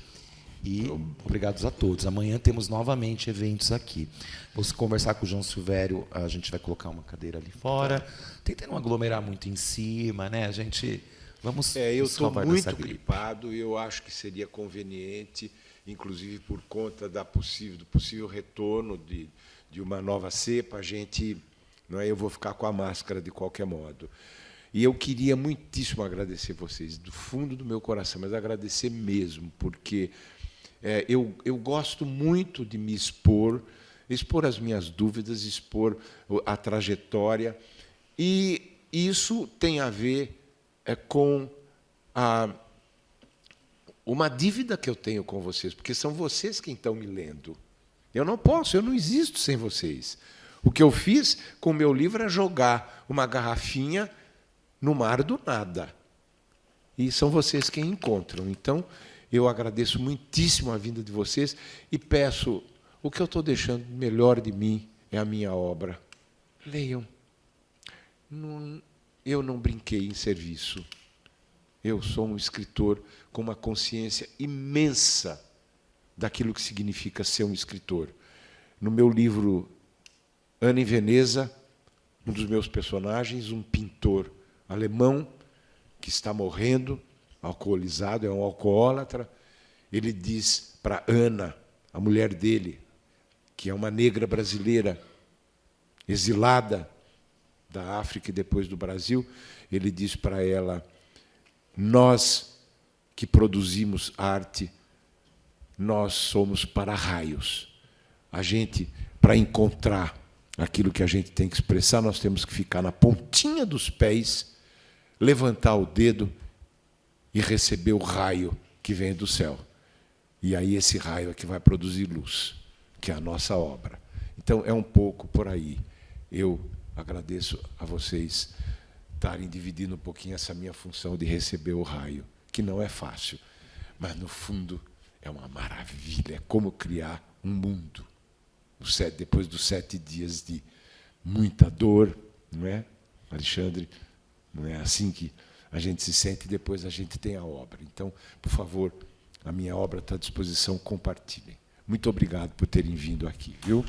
E obrigados a todos. Amanhã temos novamente eventos aqui. Vou conversar com o João Silvério, a gente vai colocar uma cadeira ali fora. Tentando não aglomerar muito em cima, né? A gente... Vamos eu estou muito gripado e eu acho que seria conveniente, inclusive por conta do possível retorno de uma nova cepa, a gente, não é, eu vou ficar com a máscara de qualquer modo. E eu queria muitíssimo agradecer vocês, do fundo do meu coração, mas agradecer mesmo, porque eu gosto muito de me expor as minhas dúvidas, expor a trajetória, e isso tem a ver com uma dívida que eu tenho com vocês, porque são vocês quem estão me lendo. Eu não existo sem vocês. O que eu fiz com o meu livro é jogar uma garrafinha no mar do nada. E são vocês quem encontram. Então, eu agradeço muitíssimo a vinda de vocês e peço, o que eu estou deixando melhor de mim é a minha obra. Leiam. Eu não brinquei em serviço. Eu sou um escritor com uma consciência imensa daquilo que significa ser um escritor. No meu livro Ana em Veneza, um dos meus personagens, um pintor alemão que está morrendo, alcoolizado, é um alcoólatra, ele diz para Ana, a mulher dele, que é uma negra brasileira, exilada da África e depois do Brasil, ele diz para ela: nós que produzimos arte, nós somos para-raios. A gente, para encontrar aquilo que a gente tem que expressar, nós temos que ficar na pontinha dos pés, levantar o dedo e receber o raio que vem do céu. E aí esse raio é que vai produzir luz, que é a nossa obra. Então, é um pouco por aí. Eu agradeço a vocês estarem dividindo um pouquinho essa minha função de receber o raio, que não é fácil, mas, no fundo, é uma maravilha. É como criar um mundo. Depois dos 7 dias de muita dor, não é, Alexandre? Não é assim que a gente se sente e depois a gente tem a obra. Então, por favor, a minha obra está à disposição, compartilhem. Muito obrigado por terem vindo aqui, viu?